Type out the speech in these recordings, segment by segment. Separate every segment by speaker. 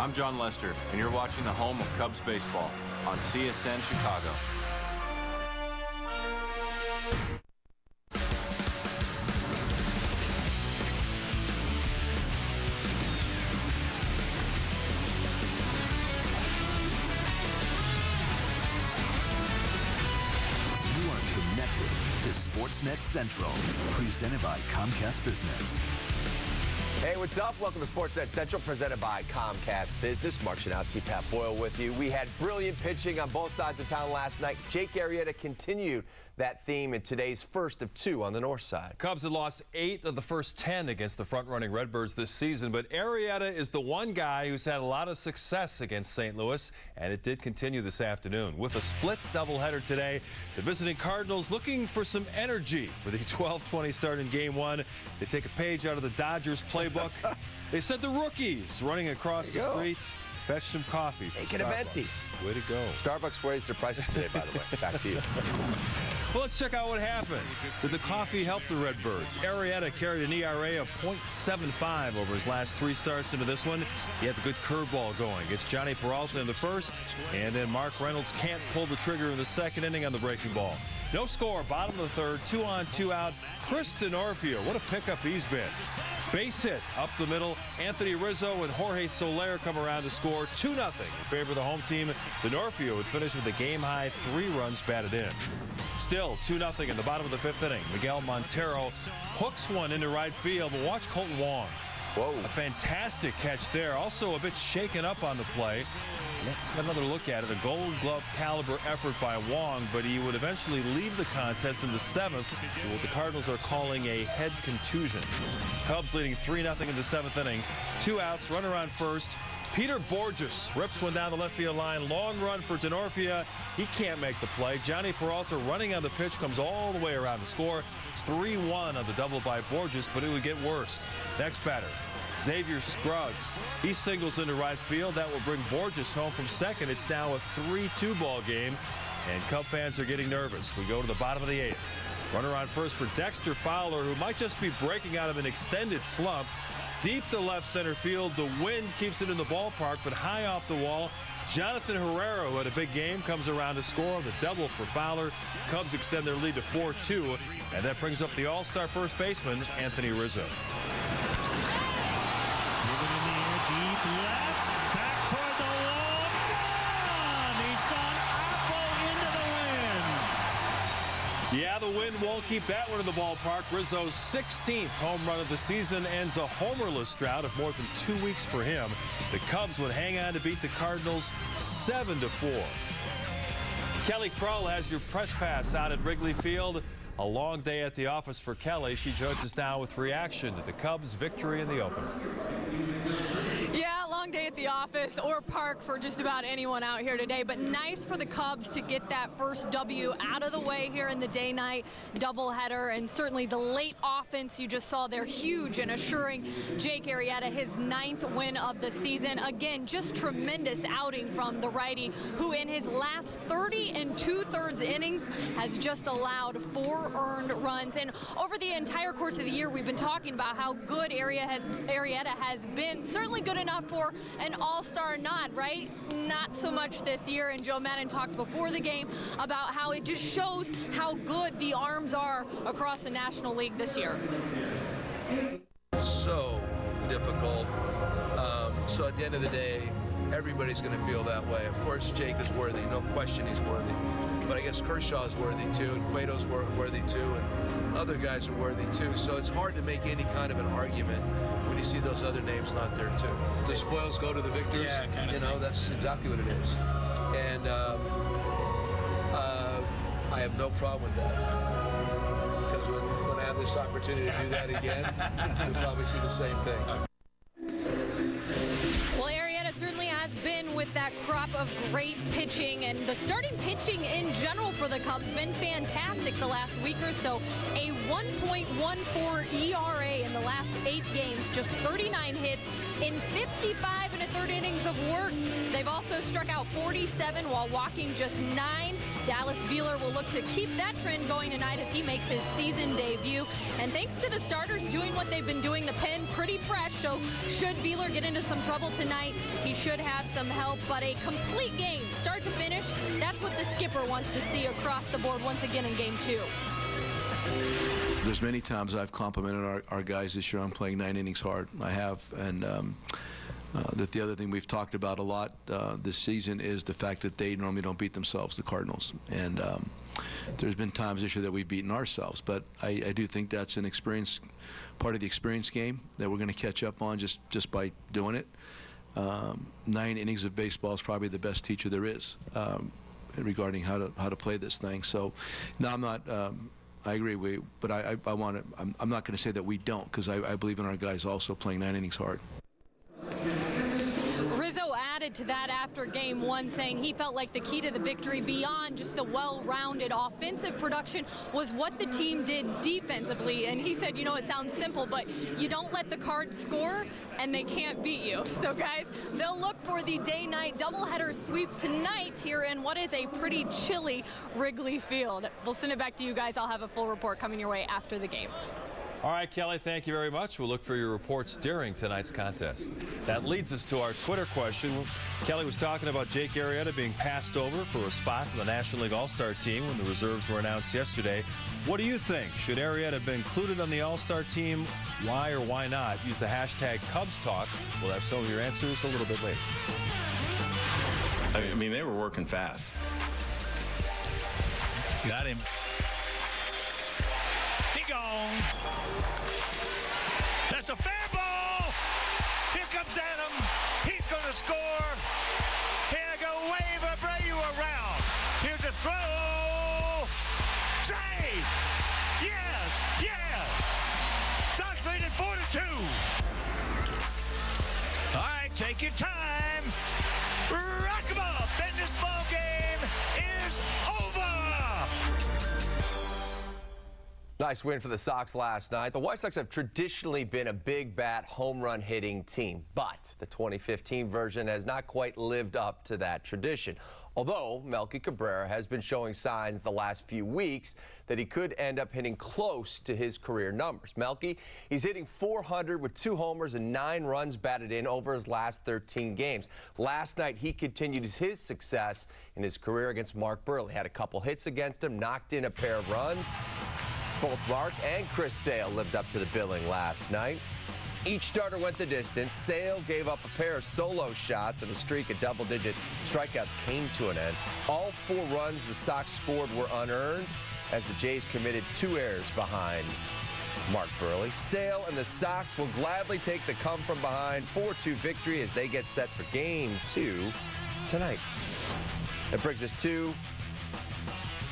Speaker 1: I'm John Lester, and you're watching the home of Cubs baseball on CSN Chicago.
Speaker 2: You are connected to Sportsnet Central, presented by Comcast Business.
Speaker 3: Hey, what's up? Welcome to Sportsnet Central, presented by Comcast Business. Mark Shanowski, Pat Boyle with you. We had brilliant pitching on both sides of town last night. Jake Arrieta continued that theme in today's first of two on the north side.
Speaker 4: Cubs had lost 8 of the first 10 against the front-running Redbirds this season, but Arrieta is the one guy who's had a lot of success against St. Louis, and it did continue this afternoon. With a split doubleheader today, the visiting Cardinals looking for some energy for the 12-20 start in Game 1. They take a page out of the Dodgers playbook. They sent the rookies running across the streets. Fetch some coffee.
Speaker 3: Make it a venti.
Speaker 4: Way to go.
Speaker 3: Starbucks raised their prices today, by the way. Back to you.
Speaker 4: Well, let's check out what happened. Did the coffee help the Redbirds? Arrieta carried an ERA of .75 over his last 3 starts into this one. He had the good curveball going. It's Johnny Peralta in the first, and then Mark Reynolds can't pull the trigger in the second inning on the breaking ball. No score, bottom of the third, 2 on, 2 out. Chris Denorfio, what a pickup he's been. Base hit up the middle. Anthony Rizzo and Jorge Soler come around to score 2-0 in favor of the home team. Denorfio would finish with a game-high 3 runs batted in. Still 2-0 in the bottom of the 5th inning. Miguel Montero hooks one into right field, but watch Colton Wong. Whoa. A fantastic catch there. Also a bit shaken up on the play. Another look at it, a Gold Glove caliber effort by Wong, but he would eventually leave the contest in the 7th with what the Cardinals are calling a head contusion. Cubs leading 3-0 in the 7th inning. 2 outs, runner on first. Peter Borges rips one down the left field line. Long run for Denorfio. He can't make the play. Johnny Peralta running on the pitch comes all the way around to score. 3-1 on the double by Borges, but it would get worse. Next batter, Xavier Scruggs. He singles into right field. That will bring Borges home from second. It's now a 3-2 ball game, and Cub fans are getting nervous. We go to the bottom of the 8th. Runner on first for Dexter Fowler, who might just be breaking out of an extended slump. Deep to left center field. The wind keeps it in the ballpark, but high off the wall. Jonathan Herrera, who had a big game, comes around to score on the double for Fowler. Cubs extend their lead to 4-2, and that brings up the all-star first baseman, Anthony Rizzo.
Speaker 5: Deep left, back toward the wall, gone! He's gone apple into the wind.
Speaker 4: Yeah, the wind won't keep that one in the ballpark. Rizzo's 16th home run of the season ends a homerless drought of more than 2 weeks for him. The Cubs would hang on to beat the Cardinals 7-4. Kelly Krull has your press pass out at Wrigley Field. A long day at the office for Kelly. She joins us now with reaction to the Cubs' victory in the opener.
Speaker 6: Yeah, long day at the office or park for just about anyone out here today, but nice for the Cubs to get that first W out of the way here in the day-night doubleheader, and certainly the late offense you just saw there, huge and assuring Jake Arrieta his 9th win of the season. Again, just tremendous outing from the righty, who in his last 30 2/3 innings has just allowed 4 earned runs. And over the entire course of the year, we've been talking about how good Arrieta has been. Certainly good enough for an all-star nod, right? Not so much this year, and Joe Madden talked before the game about how it just shows how good the arms are across the National League this year.
Speaker 7: So difficult. So at the end of the day, everybody's going to feel that way. Of course, Jake is worthy. No question he's worthy. But I guess Kershaw is worthy too, and Cueto's worthy too, and other guys are worthy too. So it's hard to make any kind of an argument when you see those other names not there too. The spoils go to the victors. Yeah, kind of. You know, that's exactly what it is. And I have no problem with that. Because when I have this opportunity to do that again, you'll probably see the same thing.
Speaker 6: Well, Arrieta certainly has been with that crop of great pitching, and the starting pitching in general for the Cubs been fantastic the last week or so. A 1.14 ERA in the last 8 games, just 39 hits, in 55 and a third innings of work. They've also struck out 47 while walking just 9. Dallas Beeler will look to keep that trend going tonight as he makes his season debut. And thanks to the starters doing what they've been doing, the pen pretty fresh. So should Beeler get into some trouble tonight, he should have some help. But a complete game, start to finish, that's what the skipper wants to see across the board once again in Game 2.
Speaker 7: There's many times I've complimented our guys this year on playing 9 innings hard. I have, and that the other thing we've talked about a lot this season is the fact that they normally don't beat themselves, the Cardinals. And there's been times this year that we've beaten ourselves, but I do think that's an experience, part of the experience game that we're going to catch up on just by doing it. 9 innings of baseball is probably the best teacher there is regarding how to play this thing. So, no, I'm not. I agree, but I want to. I'm not going to say that we don't, because I believe in our guys also playing 9 innings hard.
Speaker 6: Rizzo added to that after Game 1, saying he felt like the key to the victory beyond just the well-rounded offensive production was what the team did defensively. And he said, you know, it sounds simple, but you don't let the Cards score and they can't beat you. So guys, they'll look for the day-night doubleheader sweep tonight here in what is a pretty chilly Wrigley Field. We'll send it back to you guys. I'll have a full report coming your way after the game.
Speaker 4: All right, Kelly, thank you very much. We'll look for your reports during tonight's contest. That leads us to our Twitter question. Kelly was talking about Jake Arrieta being passed over for a spot for the National League All-Star team when the reserves were announced yesterday. What do you think? Should Arrieta have been included on the All-Star team? Why or why not? Use the hashtag CubsTalk. We'll have some of your answers a little bit later.
Speaker 8: I mean, they were working fast.
Speaker 5: Got him. Gone. That's a fair ball. Here comes Adam. He's going to score. Here go wave Abreu around. Here's a throw. Save. Yes. Yes. Sox lead at 4-2. All right, take your time. Rock 'em up. And this ball game is over.
Speaker 3: Nice win for the Sox last night. The White Sox have traditionally been a big bat home run hitting team, but the 2015 version has not quite lived up to that tradition. Although Melky Cabrera has been showing signs the last few weeks that he could end up hitting close to his career numbers. Melky, he's hitting .400 with 2 homers and 9 runs batted in over his last 13 games. Last night, he continued his success in his career against Mark Buehrle. Had a couple hits against him, knocked in a pair of runs. Both Mark and Chris Sale lived up to the billing last night. Each starter went the distance. Sale gave up a pair of solo shots, and a streak of double-digit strikeouts came to an end. All 4 runs the Sox scored were unearned as the Jays committed 2 errors behind Mark Buehrle. Sale and the Sox will gladly take the come-from-behind 4-2 victory as they get set for Game 2 tonight. That brings us to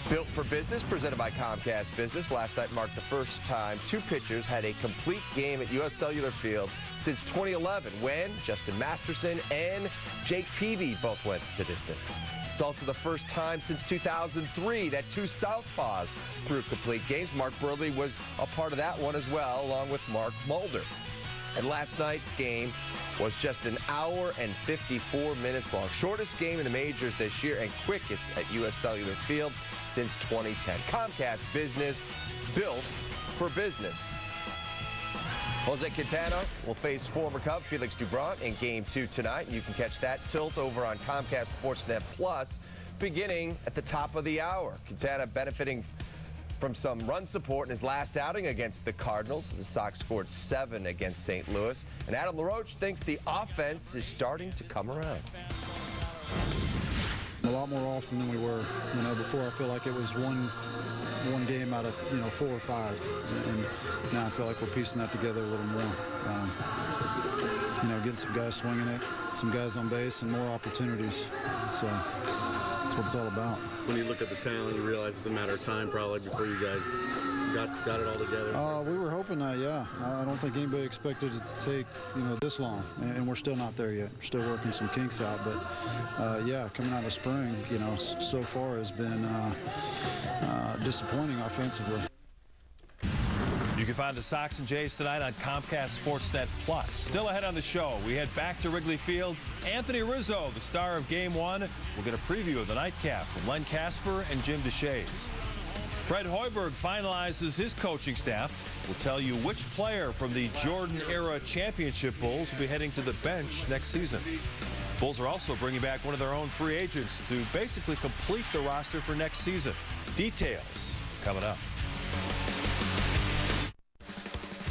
Speaker 3: Built for Business, presented by Comcast Business. Last night marked the first time 2 pitchers had a complete game at U.S. Cellular Field since 2011, when Justin Masterson and Jake Peavy both went the distance. It's also the first time since 2003 that 2 Southpaws threw complete games. Mark Buehrle was a part of that one as well, along with Mark Mulder. And last night's game was just 1 hour and 54 minutes long. Shortest game in the majors this year and quickest at U.S. Cellular Field since 2010. Comcast Business, built for business. Jose Quintana will face former Cub Felix Doubront in Game 2 tonight. You can catch that tilt over on Comcast Sportsnet Plus beginning at the top of the hour. Quintana benefiting from some run support in his last outing against the Cardinals. The Sox scored 7 against St. Louis. And Adam LaRoche thinks the offense is starting to come around.
Speaker 9: A lot more often than we were. You know, before I feel like it was one game out of 4 or 5, and now I feel like we're piecing that together a little more. Getting some guys swinging it, some guys on base, and more opportunities. So that's what it's all about.
Speaker 8: When you look at the talent, you realize it's a matter of time probably before you guys got it all together.
Speaker 9: We were hoping that, yeah. I don't think anybody expected it to take, this long, and we're still not there yet. We're still working some kinks out, but yeah, coming out of spring, so far has been disappointing offensively.
Speaker 4: You can find the Sox and Jays tonight on Comcast Sportsnet Plus. Still ahead on the show, we head back to Wrigley Field. Anthony Rizzo, the star of Game 1, will get a preview of the Nightcap from Len Casper and Jim DeShays. Fred Hoiberg finalizes his coaching staff. We'll tell you which player from the Jordan-era championship Bulls will be heading to the bench next season. Bulls are also bringing back one of their own free agents to basically complete the roster for next season. Details coming up.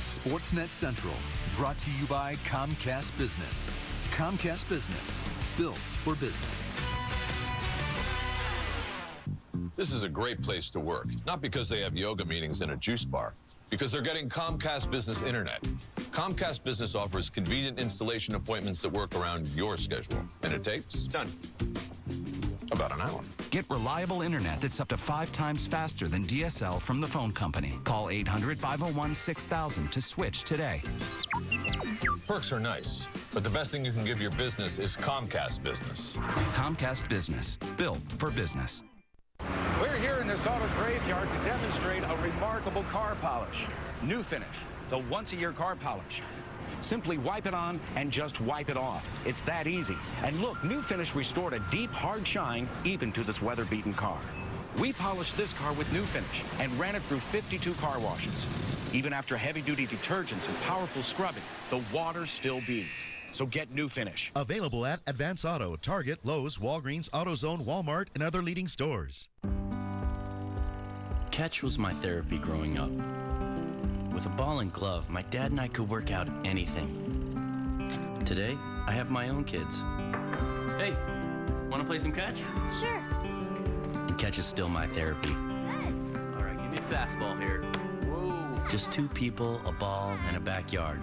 Speaker 2: Sportsnet Central, brought to you by Comcast Business. Comcast Business, built for business.
Speaker 10: This is a great place to work, not because they have yoga meetings and a juice bar, because they're getting Comcast Business Internet. Comcast Business offers convenient installation appointments that work around your schedule, and it takes about an hour.
Speaker 11: Get reliable internet that's up to 5 times faster than DSL from the phone company. Call 800-501-6000 to switch today.
Speaker 10: Perks are nice, but the best thing you can give your business is Comcast Business.
Speaker 11: Comcast Business, built for business.
Speaker 12: We're here in this auto graveyard to demonstrate a remarkable car polish. New Finish, the once-a-year car polish. Simply wipe it on and just wipe it off. It's that easy. And look, New Finish restored a deep, hard shine even to this weather-beaten car. We polished this car with New Finish and ran it through 52 car washes. Even after heavy-duty detergents and powerful scrubbing, the water still beads. So get New Finish.
Speaker 13: Available at Advance Auto, Target, Lowe's, Walgreens, AutoZone, Walmart, and other leading stores.
Speaker 14: Catch was my therapy growing up. With a ball and glove, my dad and I could work out anything. Today, I have my own kids. Hey, want to play some catch?
Speaker 15: Sure.
Speaker 14: And catch is still my therapy.
Speaker 15: Good.
Speaker 14: All right, give me a fastball here. Whoa. Just 2 people, a ball, and a backyard.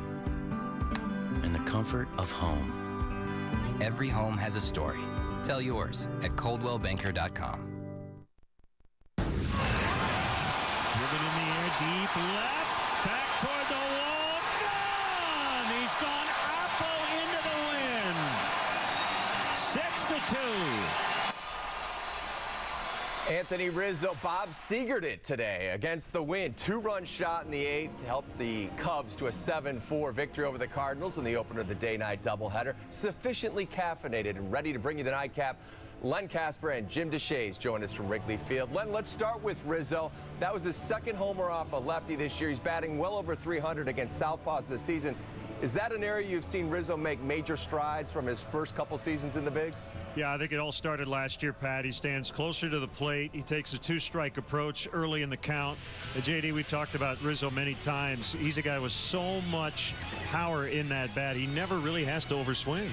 Speaker 14: And the comfort of home.
Speaker 16: Every home has a story. Tell yours at coldwellbanker.com.
Speaker 5: Driven in the air, deep left. Back toward the wall. Gone! He's gone apple into the wind. 6-2.
Speaker 3: Anthony Rizzo, Bob Segered it today against the wind. 2-run shot in the 8th helped the Cubs to a 7-4 victory over the Cardinals in the opener of the day-night doubleheader. Sufficiently caffeinated and ready to bring you the nightcap. Len Casper and Jim DeShays join us from Wrigley Field. Len, let's start with Rizzo. That was his 2nd homer off a lefty this year. He's batting well over 300 against southpaws this season. Is that an area you've seen Rizzo make major strides from his first couple seasons in the bigs?
Speaker 17: Yeah, I think it all started last year, Pat. He stands closer to the plate. He takes a 2-strike approach early in the count. JD, we've talked about Rizzo many times. He's a guy with so much power in that bat. He never really has to overswing.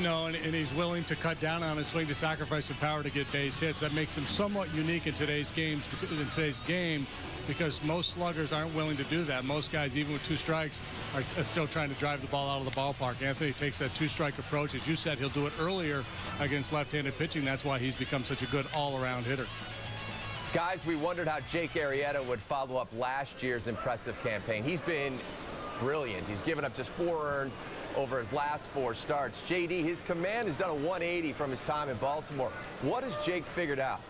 Speaker 18: No, and he's willing to cut down on his swing to sacrifice some power to get base hits. That makes him somewhat unique in today's game, because most sluggers aren't willing to do that. Most guys, even with 2 strikes, are still trying to drive the ball out of the ballpark. Anthony takes that 2-strike approach. As you said, he'll do it earlier against left-handed pitching. That's why he's become such a good all-around hitter.
Speaker 3: Guys, we wondered how Jake Arrieta would follow up last year's impressive campaign. He's been brilliant. He's given up just 4 earned over his last 4 starts. JD, his command has done a 180 from his time in Baltimore. What has Jake figured out?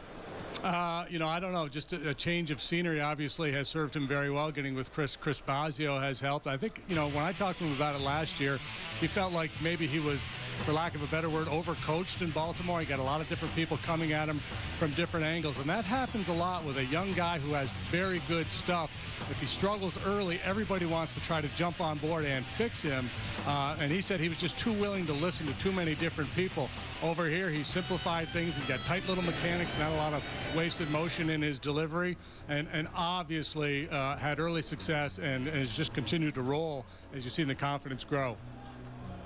Speaker 18: I don't know. Just a change of scenery obviously has served him very well. Getting with Chris Bosio has helped. I think, when I talked to him about it last year, he felt like maybe he was, for lack of a better word, overcoached in Baltimore. He got a lot of different people coming at him from different angles, and that happens a lot with a young guy who has very good stuff. If he struggles early, everybody wants to try to jump on board and fix him. And he said he was just too willing to listen to too many different people. Over here, he simplified things. He's got tight little mechanics, not a lot of wasted motion in his delivery, and obviously had early success and has just continued to roll as you've seen the confidence grow.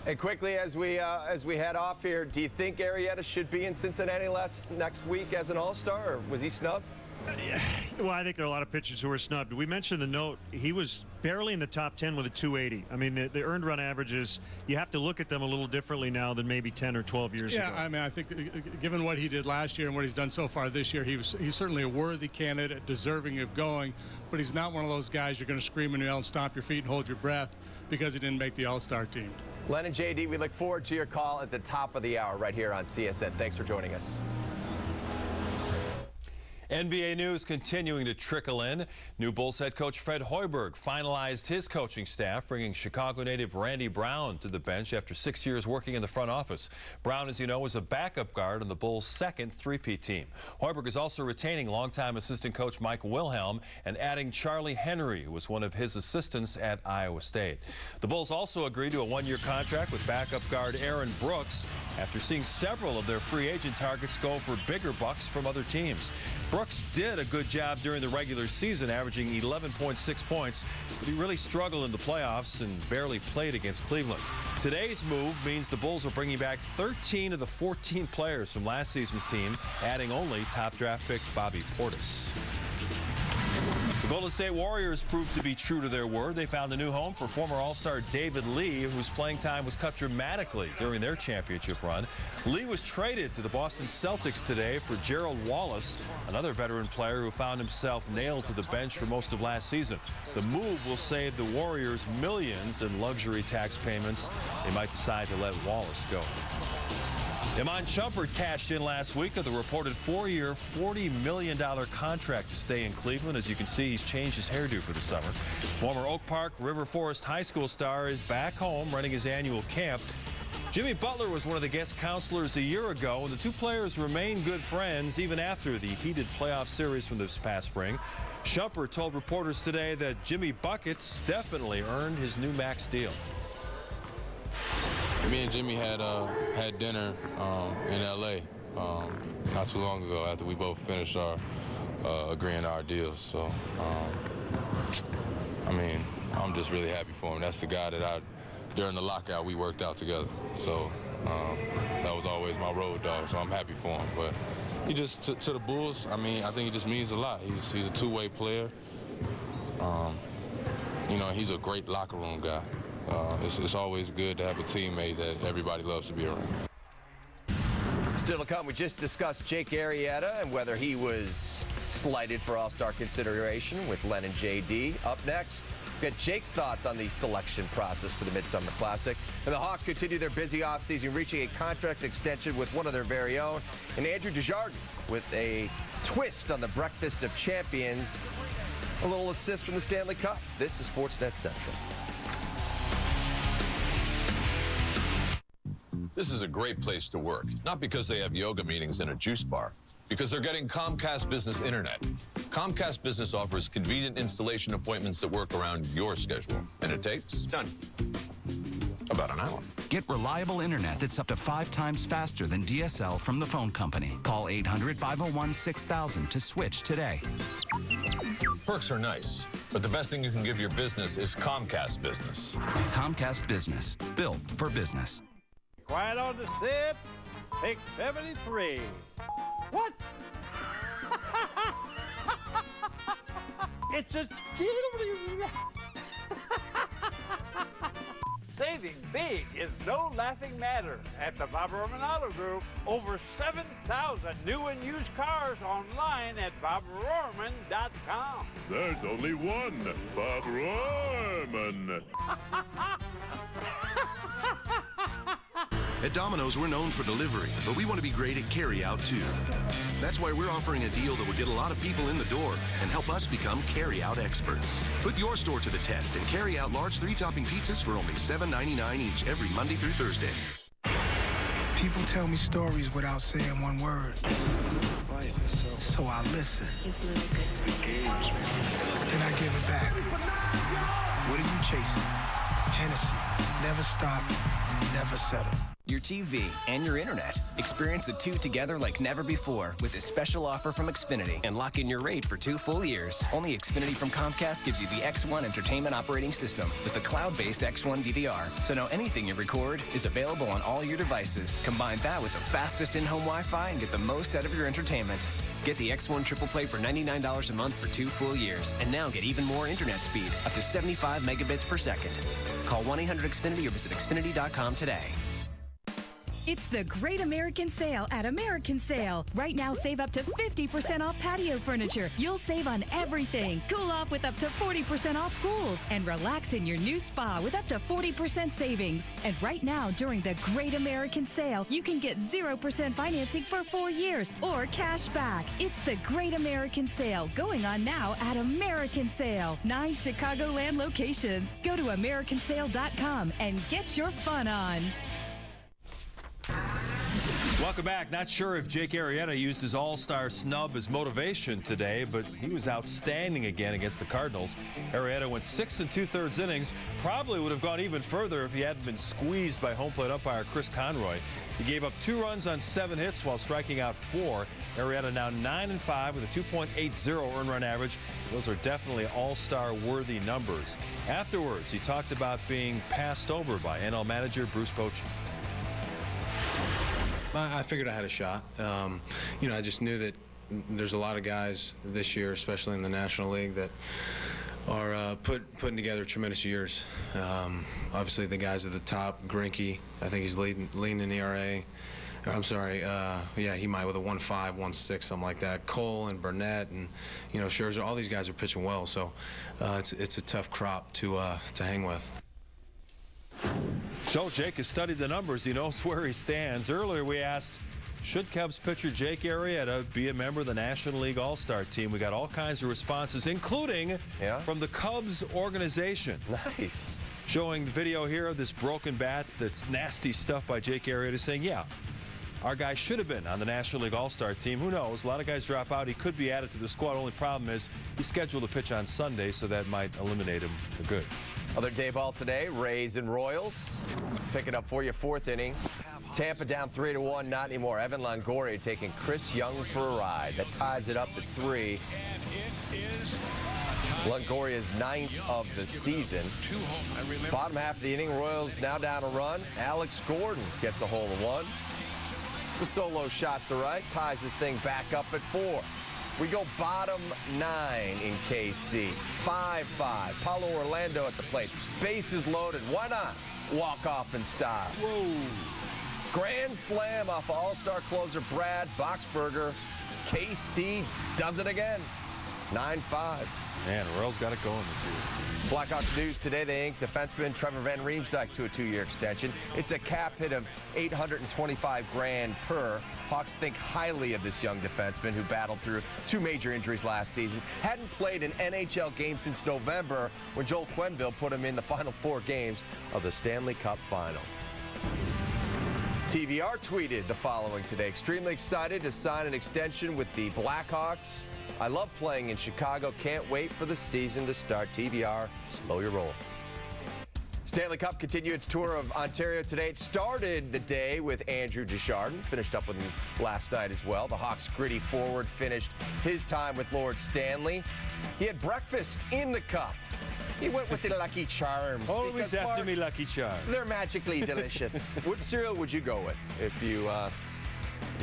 Speaker 3: And quickly, as we head off here, do you think Arrieta should be in Cincinnati next week as an all-star, or was he snubbed?
Speaker 17: Well, I think there are a lot of pitchers who were snubbed. We mentioned the note. He was barely in the top 10 with a 280. I mean, the earned run averages, you have to look at them a little differently now than maybe 10 or 12 years ago.
Speaker 18: Yeah, I mean, I think given what he did last year and what he's done so far this year, he's certainly a worthy candidate, deserving of going, but he's not one of those guys you're going to scream and yell and stomp your feet and hold your breath because he didn't make the All-Star team.
Speaker 3: Len and JD, we look forward to your call at the top of the hour right here on CSN. Thanks for joining us.
Speaker 4: NBA news continuing to trickle in. New Bulls head coach Fred Hoiberg finalized his coaching staff, bringing Chicago native Randy Brown to the bench after 6 years working in the front office. Brown, as you know, was a backup guard on the Bulls' second three-peat team. Hoiberg is also retaining longtime assistant coach Mike Wilhelm and adding Charlie Henry, who was one of his assistants at Iowa State. The Bulls also agreed to a one-year contract with backup guard Aaron Brooks after seeing several of their free agent targets go for bigger bucks from other teams. Brooks did a good job during the regular season, averaging 11.6 points, but he really struggled in the playoffs and barely played against Cleveland. Today's move means the Bulls are bringing back 13 of the 14 players from last season's team, adding only top draft pick Bobby Portis. The Golden State Warriors proved to be true to their word. They found a new home for former All-Star David Lee, whose playing time was cut dramatically during their championship run. Lee was traded to the Boston Celtics today for Gerald Wallace, another veteran player who found himself nailed to the bench for most of last season. The move will save the Warriors millions in luxury tax payments. They might decide to let Wallace go. Iman Shumpert cashed in last week with a reported 4-year, $40 million contract to stay in Cleveland. As you can see, he's changed his hairdo for the summer. Former Oak Park River Forest High School star is back home running his annual camp. Jimmy Butler was one of the guest counselors a year ago, and the two players remain good friends even after the heated playoff series from this past spring. Shumpert told reporters today that Jimmy Buckets definitely earned his new max deal.
Speaker 15: Me and Jimmy had dinner in L.A. Not too long ago after we both finished our agreeing our deals. So, I mean, I'm just really happy for him. That's the guy that during the lockout, we worked out together. So that was always my road dog. So I'm happy for him. But he just to the Bulls. I mean, I think he just means a lot. He's a two-way player. You know, he's a great locker room guy. It's always good to have a teammate that everybody loves to be around.
Speaker 3: Still to come, we just discussed Jake Arrieta and whether he was slighted for All-Star consideration with Len and JD. Up next, get Jake's thoughts on the selection process for the Midsummer Classic. And the Hawks continue their busy offseason, reaching a contract extension with one of their very own. And Andrew Desjardins with a twist on the Breakfast of Champions. A little assist from the Stanley Cup. This is Sportsnet Central.
Speaker 10: This is a great place to work, not because they have yoga meetings in a juice bar, because they're getting Comcast Business Internet. Comcast Business offers convenient installation appointments that work around your schedule, and it takes about an hour.
Speaker 11: Get reliable internet that's up to 5 times faster than DSL from the phone company. Call 800-501-6000 to switch today.
Speaker 10: Perks are nice, but the best thing you can give your business is Comcast Business.
Speaker 11: Comcast Business, built for business.
Speaker 19: Quiet on the set. Take 73. What? It's a saving big is no laughing matter at the Bob Roman Auto Group. Over 7,000 new and used cars online at bobrorman.com.
Speaker 20: There's only one Bob Roman.
Speaker 21: At Domino's, we're known for delivery, but we want to be great at carry-out, too. That's why we're offering a deal that will get a lot of people in the door and help us become carry-out experts. Put your store to the test and carry out large 3-topping pizzas for only $7.99 each every Monday through Thursday.
Speaker 22: People tell me stories without saying one word. So I listen. Then I give it back. What are you chasing? Hennessy. Never stop, never settle.
Speaker 16: Your TV and your internet. Experience the two together like never before with this special offer from Xfinity and lock in your rate for 2 full years. Only Xfinity from Comcast gives you the X1 entertainment operating system with the cloud-based X1 DVR. So now anything you record is available on all your devices. Combine that with the fastest in-home Wi-Fi and get the most out of your entertainment. Get the X1 Triple Play for $99 a month for 2 full years. And now get even more internet speed, up to 75 megabits per second. Call 1-800-XFINITY or visit Xfinity.com today.
Speaker 1: It's the Great American Sale at American Sale. Right now, save up to 50% off patio furniture. You'll save on everything. Cool off with up to 40% off pools. And relax in your new spa with up to 40% savings. And right now, during the Great American Sale, you can get 0% financing for 4 years or cash back. It's the Great American Sale going on now at American Sale. 9 Chicagoland locations. Go to americansale.com and get your fun on.
Speaker 4: Welcome back. Not sure if Jake Arrieta used his all-star snub as motivation today, but he was outstanding again against the Cardinals. Arrieta went 6 2/3 innings. Probably would have gone even further if he hadn't been squeezed by home plate umpire Chris Conroy. He gave up 2 runs on 7 hits while striking out 4. Arrieta now 9-5 with a 2.80 earned run average. Those are definitely all-star worthy numbers. Afterwards, he talked about being passed over by NL manager Bruce Bochy.
Speaker 7: I figured I had a shot. You know, I just knew that there's a lot of guys this year, especially in the National League, that are putting together tremendous years. Obviously, the guys at the top, Greinke, I think he's leading in ERA. I'm sorry, yeah, he might with a 1.5, 1.6, something like that. Cole and Burnett and, you know, Scherzer, all these guys are pitching well, so it's a tough crop to hang with.
Speaker 4: So Jake has studied the numbers. He knows where he stands. Earlier we asked, should Cubs pitcher Jake Arrieta be a member of the National League All-Star team? We got all kinds of responses, including from the Cubs organization.
Speaker 3: Nice.
Speaker 4: Showing the video here of this broken bat that's nasty stuff by Jake Arrieta, saying, yeah, our guy should have been on the National League All-Star team. Who knows? A lot of guys drop out. He could be added to the squad. Only problem is he's scheduled to pitch on Sunday, so that might eliminate him for good.
Speaker 3: Other day ball today, Rays and Royals. Picking up for you, 4th inning. Tampa down 3-1, not anymore. Evan Longoria taking Chris Young for a ride. That ties it up at 3. Longoria's 9th of the season. Bottom half of the inning, Royals now down a run. Alex Gordon gets a hole in 1. It's a solo shot to right, ties this thing back up at 4. We go bottom 9 in KC. 5-5. Paulo Orlando at the plate. Bases loaded. Why not walk off in style? Whoa. Grand slam off All-Star closer Brad Boxberger. KC does it again. 9-5.
Speaker 4: Man, Royals got it going this year.
Speaker 3: Blackhawks news today. They inked defenseman Trevor Van Riemsdyk to a 2-year extension. It's a cap hit of $825,000 per. Hawks think highly of this young defenseman who battled through 2 major injuries last season. Hadn't played an NHL game since November when Joel Quenneville put him in the final 4 games of the Stanley Cup final. TVR tweeted the following today. Extremely excited to sign an extension with the Blackhawks. I love playing in Chicago. Can't wait for the season to start. TVR, slow your roll. Stanley Cup continued its tour of Ontario today. It started the day with Andrew Desjardins, finished up with him last night as well. The Hawks' gritty forward finished his time with Lord Stanley. He had breakfast in the Cup. He went with the Lucky Charms.
Speaker 4: Always after me, Lucky Charms.
Speaker 3: They're magically delicious. What cereal would you go with if you...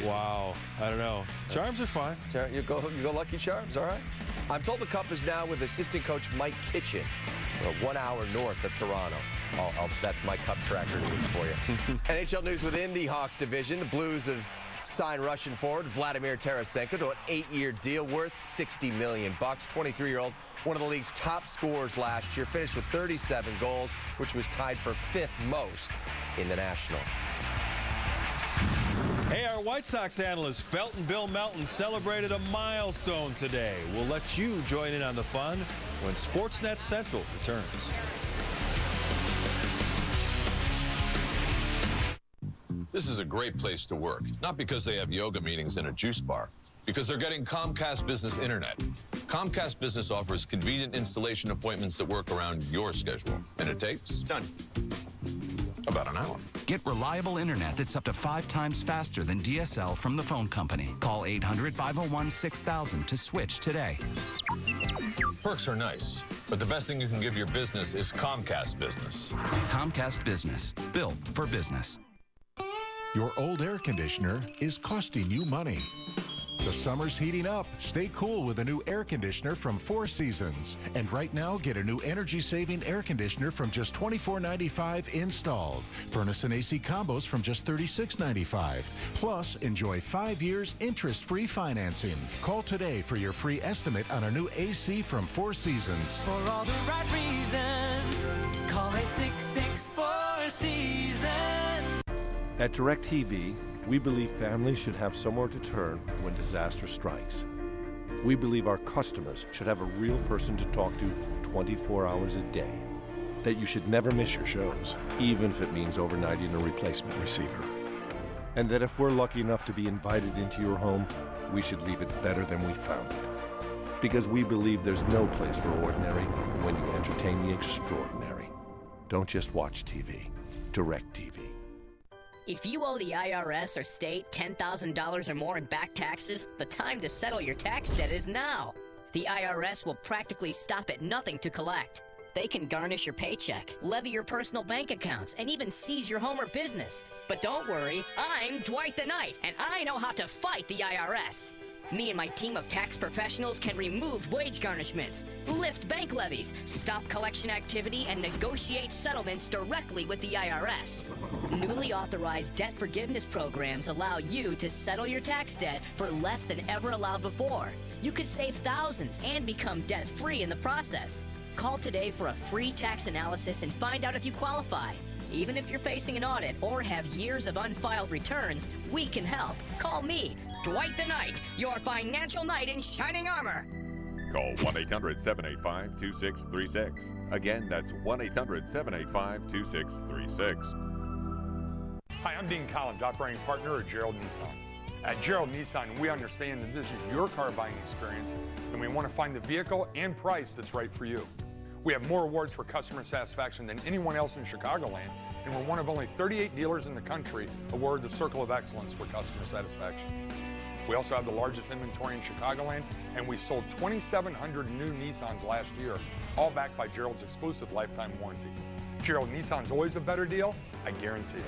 Speaker 4: Wow, I don't know. Charms are fine.
Speaker 3: You go Lucky Charms, all right. I'm told the Cup is now with assistant coach Mike Kitchen, 1 hour north of Toronto. That's my Cup tracker news for you. NHL news within the Hawks division. The Blues have signed Russian forward Vladimir Tarasenko to an 8-year deal worth $60 million. 23-year-old, one of the league's top scorers last year, finished with 37 goals, which was tied for 5th most in the National.
Speaker 4: Hey, our White Sox analyst, Bill Melton, celebrated a milestone today. We'll let you join in on the fun when Sportsnet Central returns.
Speaker 10: This is a great place to work, not because they have yoga meetings in a juice bar, because they're getting Comcast Business Internet. Comcast Business offers convenient installation appointments that work around your schedule, and it takes about an hour.
Speaker 11: Get reliable internet that's up to 5 times faster than DSL from the phone company. Call 800-501-6000 to switch today.
Speaker 10: Perks are nice, but the best thing you can give your business is Comcast Business.
Speaker 11: Comcast Business, built for business.
Speaker 23: Your old air conditioner is costing you money.
Speaker 6: The summer's heating up. Stay cool with a new air conditioner from Four Seasons. And right now, get a new energy-saving air conditioner from just $24.95 installed. Furnace and AC combos from just $36.95. Plus, enjoy 5 years interest-free financing. Call today for your free estimate on a new AC from Four Seasons.
Speaker 8: For all the right reasons, call 866-4 Seasons.
Speaker 23: At DirecTV, we believe families should have somewhere to turn when disaster strikes. We believe our customers should have a real person to talk to 24 hours a day. That you should never miss your shows, even if it means overnighting a replacement receiver. And that if we're lucky enough to be invited into your home, we should leave it better than we found it. Because we believe there's no place for ordinary when you entertain the extraordinary. Don't just watch TV. DirecTV.
Speaker 24: If you owe the IRS or state $10,000 or more in back taxes, the time to settle your tax debt is now. The IRS will practically stop at nothing to collect. They can garnish your paycheck, levy your personal bank accounts, and even seize your home or business. But don't worry, I'm Dwight the Knight, and I know how to fight the IRS. Me and my team of tax professionals can remove wage garnishments, lift bank levies, stop collection activity, and negotiate settlements directly with the IRS. Newly authorized debt forgiveness programs allow you to settle your tax debt for less than ever allowed before. You could save thousands and become debt-free in the process. Call today for a free tax analysis and find out if you qualify. Even if you're facing an audit or have years of unfiled returns, we can help. Call me, Dwight the Knight, your financial knight in shining armor.
Speaker 25: Call 1-800-785-2636. Again, that's 1-800-785-2636.
Speaker 26: Hi, I'm Dean Collins, operating partner at Gerald Nissan. At Gerald Nissan, we understand that this is your car buying experience, and we want to find the vehicle and price that's right for you. We have more awards for customer satisfaction than anyone else in Chicagoland, and we're one of only 38 dealers in the country awarded the Circle of Excellence for customer satisfaction. We also have the largest inventory in Chicagoland, and we sold 2,700 new Nissans last year, all backed by Gerald's exclusive lifetime warranty. Gerald Nissan's always a better deal, I guarantee it.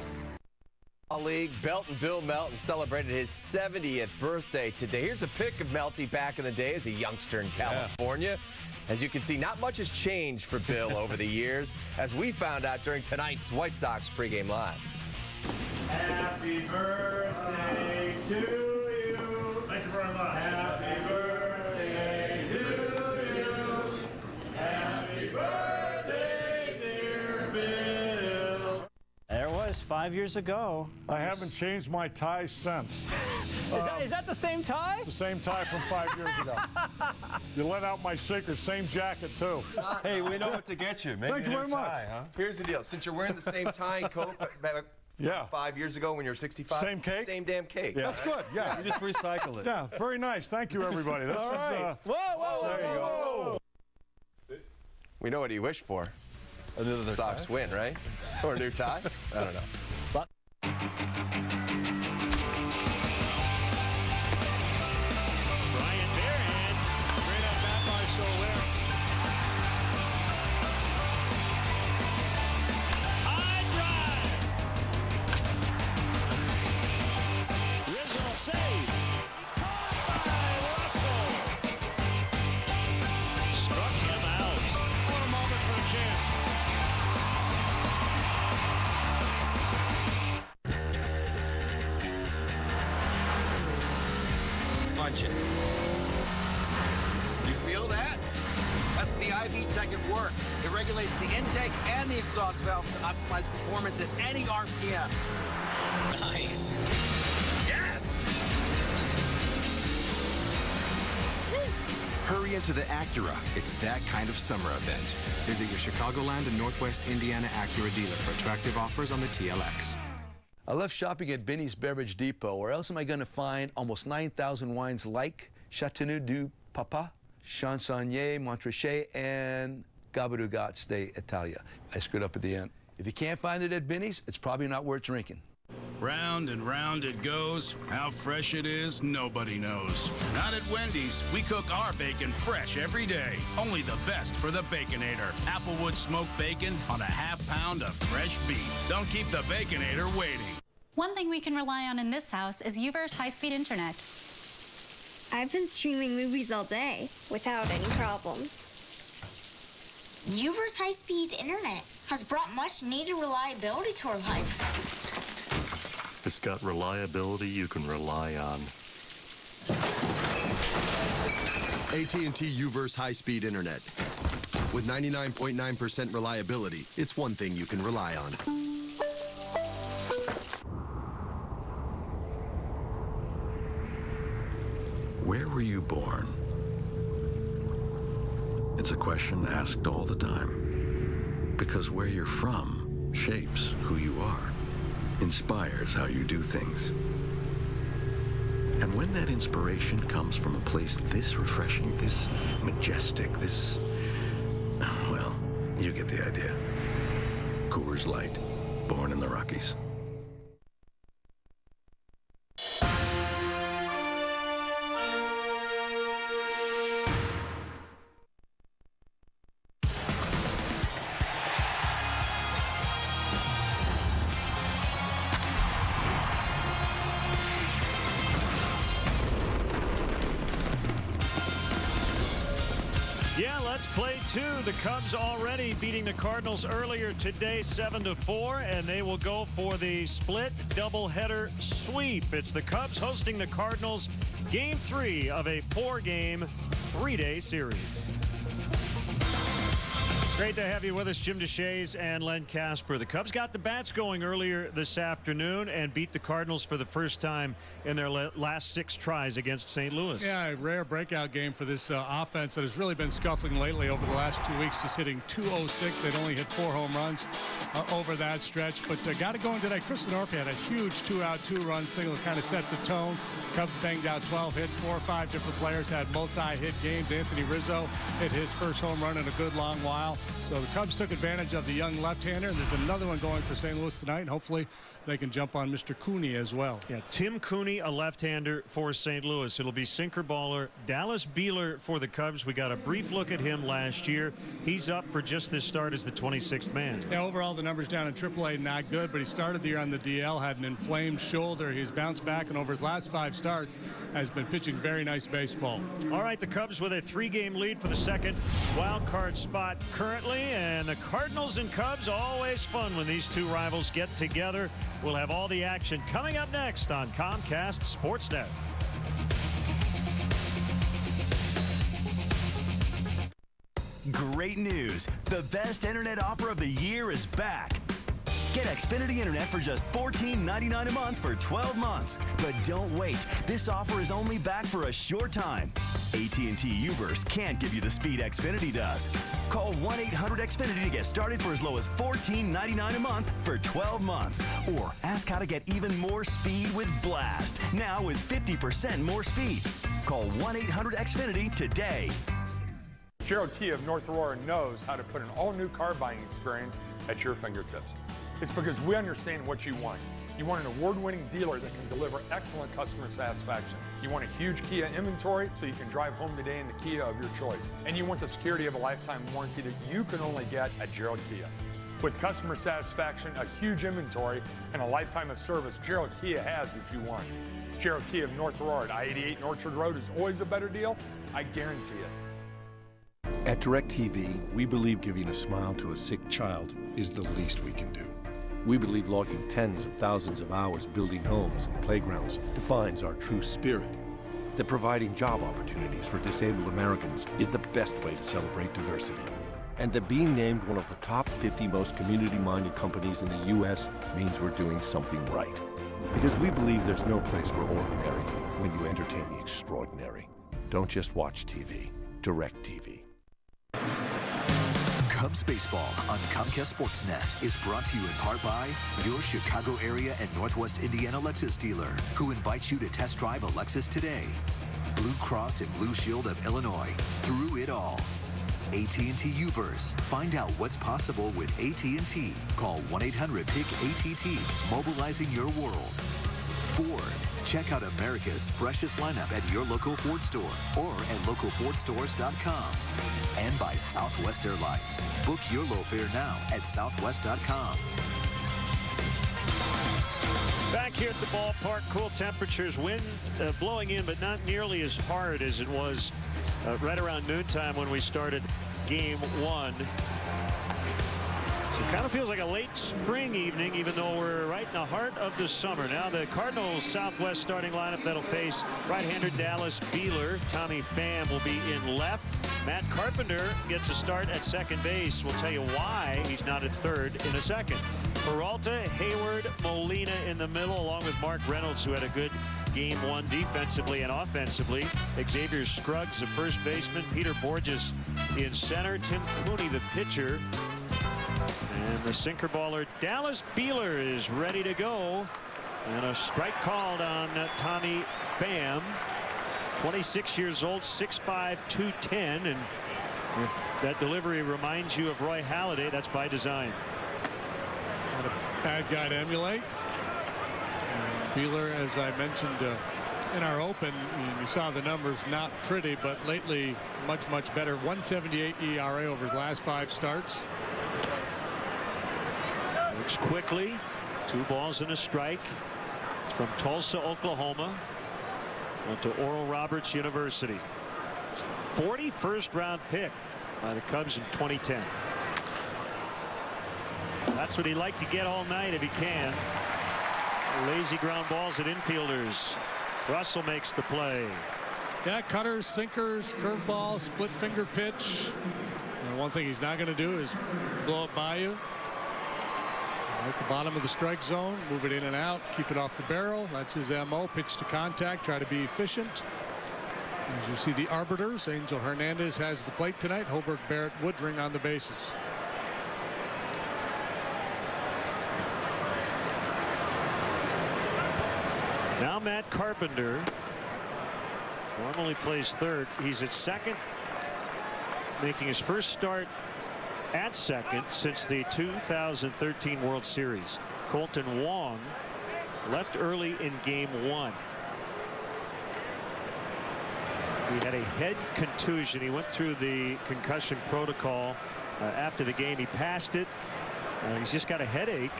Speaker 3: League, Bill Melton celebrated his 70th birthday today. Here's a pic of Melty back in the day as a youngster in California. As you can see, not much has changed for Bill over the years, as we found out during tonight's White Sox pregame live.
Speaker 5: Happy birthday to you. Thank you very much. Happy birthday to you. Happy birthday, dear Bill.
Speaker 27: There it was 5 years ago.
Speaker 28: I haven't changed my tie since.
Speaker 27: Is that the same tie?
Speaker 28: The same tie from 5 years ago. You let out my secret. Same jacket, too.
Speaker 4: Hey, we know what to get you. Maybe
Speaker 28: Thank you very much.
Speaker 3: Tie, huh? Here's the deal. Since you're wearing the same tie and coat back 5 years ago when you were 65.
Speaker 28: Same cake?
Speaker 3: Same damn cake.
Speaker 28: Yeah. That's good. Yeah.
Speaker 4: You just recycle it.
Speaker 28: Yeah, very nice. Thank you, everybody. This
Speaker 27: All right.
Speaker 28: is, there you go.
Speaker 3: We know what he wished for.
Speaker 4: Another
Speaker 3: Sox win, right? Or a new tie? I don't know.
Speaker 29: Punch it. You feel that? That's the IV Tech at work. It regulates the intake and the exhaust valves to optimize performance at any RPM.
Speaker 16: Nice.
Speaker 29: Yes!
Speaker 30: Hurry into the Acura. It's that kind of summer event. Visit your Chicagoland and Northwest Indiana Acura dealer for attractive offers on the TLX.
Speaker 31: I left shopping at Binny's Beverage Depot. Where else am I going to find almost 9,000 wines like Chateauneuf du Papa, Chansonnier, Montrachet, and Gabardougat de Italia? I screwed up at the end. If you can't find it at Binny's, it's probably not worth drinking.
Speaker 32: Round and round it goes. How fresh it is, nobody knows. Not at Wendy's. We cook our bacon fresh every day. Only the best for the Baconator. Applewood smoked bacon on a half pound of fresh beef. Don't keep the Baconator waiting.
Speaker 33: One thing we can rely on in this house is UVerse high-speed internet.
Speaker 2: I've been streaming movies all day without any problems.
Speaker 9: Uver's high-speed internet has brought much-needed reliability to our lives.
Speaker 12: It's got reliability you can rely on.
Speaker 13: AT&T Uverse high-speed internet. With 99.9% reliability, it's one thing you can rely on.
Speaker 14: Where were you born? It's a question asked all the time. Because where you're from shapes who you are, inspires how you do things. And when that inspiration comes from a place this refreshing, this majestic, this... well, you get the idea. Coors Light, born in the Rockies.
Speaker 27: Play two. The Cubs already beating the Cardinals earlier today, 7-4, and they will go for the split doubleheader sweep. It's the Cubs hosting the Cardinals, Game 3 of a 4-game, 3-day series. Great to have you with us, Jim DeShays and Len Casper. The Cubs got the bats going earlier this afternoon and beat the Cardinals for the first time in their last 6 tries against St. Louis.
Speaker 15: Yeah, a rare breakout game for this offense that has really been scuffling lately over the last 2 weeks, just hitting .206. They'd only hit 4 home runs over that stretch, but got it going today. Chris Norfolk had a huge 2-out, 2-run single to kind of set the tone. Cubs banged out 12 hits. 4 or 5 different players had multi-hit games. Anthony Rizzo hit his first home run in a good long while. So the Cubs took advantage of the young left-hander, and there's another one going for St. Louis tonight, and hopefully they can jump on Mr. Cooney as well.
Speaker 27: Yeah, Tim Cooney, a left-hander for St. Louis. It'll be sinker baller Dallas Beeler for the Cubs. We got a brief look at him last year. He's up for just this start as the 26th man.
Speaker 15: Yeah, overall the numbers down in AAA not good, but he started the year on the DL, had an inflamed shoulder. He's bounced back, and over his last 5 starts has been pitching very nice baseball.
Speaker 27: All right, the Cubs with a 3-game lead for the second wild card spot currently, and the Cardinals and Cubs, always fun when these two rivals get together. We'll have all the action coming up next on Comcast Sportsnet.
Speaker 17: Great news. The best internet offer of the year is back. Get Xfinity Internet for just $14.99 a month for 12 months. But don't wait. This offer is only back for a short time. AT&T Uverse can't give you the speed Xfinity does. Call 1-800-XFINITY to get started for as low as $14.99 a month for 12 months. Or ask how to get even more speed with Blast. Now with 50% more speed. Call 1-800-XFINITY today.
Speaker 26: Gerald Kia of North Aurora knows how to put an all-new car buying experience at your fingertips. It's because we understand what you want. You want an award-winning dealer that can deliver excellent customer satisfaction. You want a huge Kia inventory so you can drive home today in the Kia of your choice. And you want the security of a lifetime warranty that you can only get at Gerald Kia. With customer satisfaction, a huge inventory, and a lifetime of service, Gerald Kia has what you want. Gerald Kia of North Aurora at I-88 and Orchard Road is always a better deal. I guarantee it.
Speaker 23: At DirecTV, we believe giving a smile to a sick child is the least we can do. We believe logging tens of thousands of hours building homes and playgrounds defines our true spirit. That providing job opportunities for disabled Americans is the best way to celebrate diversity. And that being named one of the top 50 most community-minded companies in the U.S. means we're doing something right. Because we believe there's no place for ordinary when you entertain the extraordinary. Don't just watch TV. DirecTV.
Speaker 18: Cubs baseball on Comcast Sportsnet is brought to you in part by your Chicago area and Northwest Indiana Lexus dealer, who invites you to test drive a Lexus today. Blue Cross and Blue Shield of Illinois, through it all. AT&T Uverse. Find out what's possible with AT&T. Call 1-800-PIC-ATT, mobilizing your world. Ford. Check out America's freshest lineup at your local Ford store or at localfordstores.com. And by Southwest Airlines. Book your low fare now at southwest.com.
Speaker 27: Back here at the ballpark, cool temperatures, wind blowing in, but not nearly as hard as it was right around noontime when we started game one. So it kind of feels like a late spring evening, even though we're right in the heart of the summer. Now the Cardinals Southwest starting lineup that'll face right-hander Dallas Beeler. Tommy Pham will be in left. Matt Carpenter gets a start at second base. We'll tell you why he's not at third in a second. Peralta, Hayward, Molina in the middle, along with Mark Reynolds, who had a good game one defensively and offensively. Xavier Scruggs, the first baseman. Peter Borges in center. Tim Cooney, the pitcher. And the sinker baller Dallas Beeler is ready to go. And a strike called on Tommy Pham. 26 years old, 6'5", 210. And if that delivery reminds you of Roy Halladay, that's by design.
Speaker 15: Not a bad guy to emulate. Beeler, as I mentioned in our open, you saw the numbers, not pretty, but lately much better. 1.78 ERA over his last 5 starts.
Speaker 27: Looks quickly. 2 balls and a strike. It's from Tulsa, Oklahoma. Went to Oral Roberts University. 41st round pick by the Cubs in 2010. That's what he'd like to get all night if he can. Lazy ground balls at infielders. Russell makes the play.
Speaker 15: Yeah, cutters, sinkers, curveball, split finger pitch. One thing he's not going to do is blow it by you. At the bottom of the strike zone, move it in and out, keep it off the barrel. That's his MO. Pitch to contact, try to be efficient. As you see the arbiters, Angel Hernandez has the plate tonight. Holbrook, Barrett, Woodring on the bases.
Speaker 27: Now Matt Carpenter normally plays third. He's at second, making his first start at second since the 2013 World Series. Colton Wong left early in game one. He had a head contusion. He went through the concussion protocol after the game. He passed it. He's just got a headache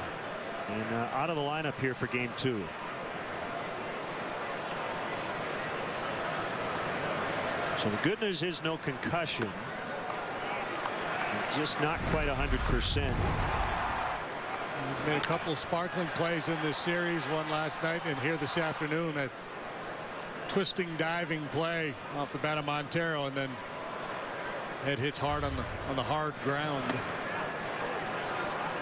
Speaker 27: and out of the lineup here for game 2. So the good news is no concussion. Just not quite 100%.
Speaker 15: He's made a couple of sparkling plays in this series. One last night and here this afternoon. A twisting diving play off the bat of Montero, and then head hits hard on the hard ground.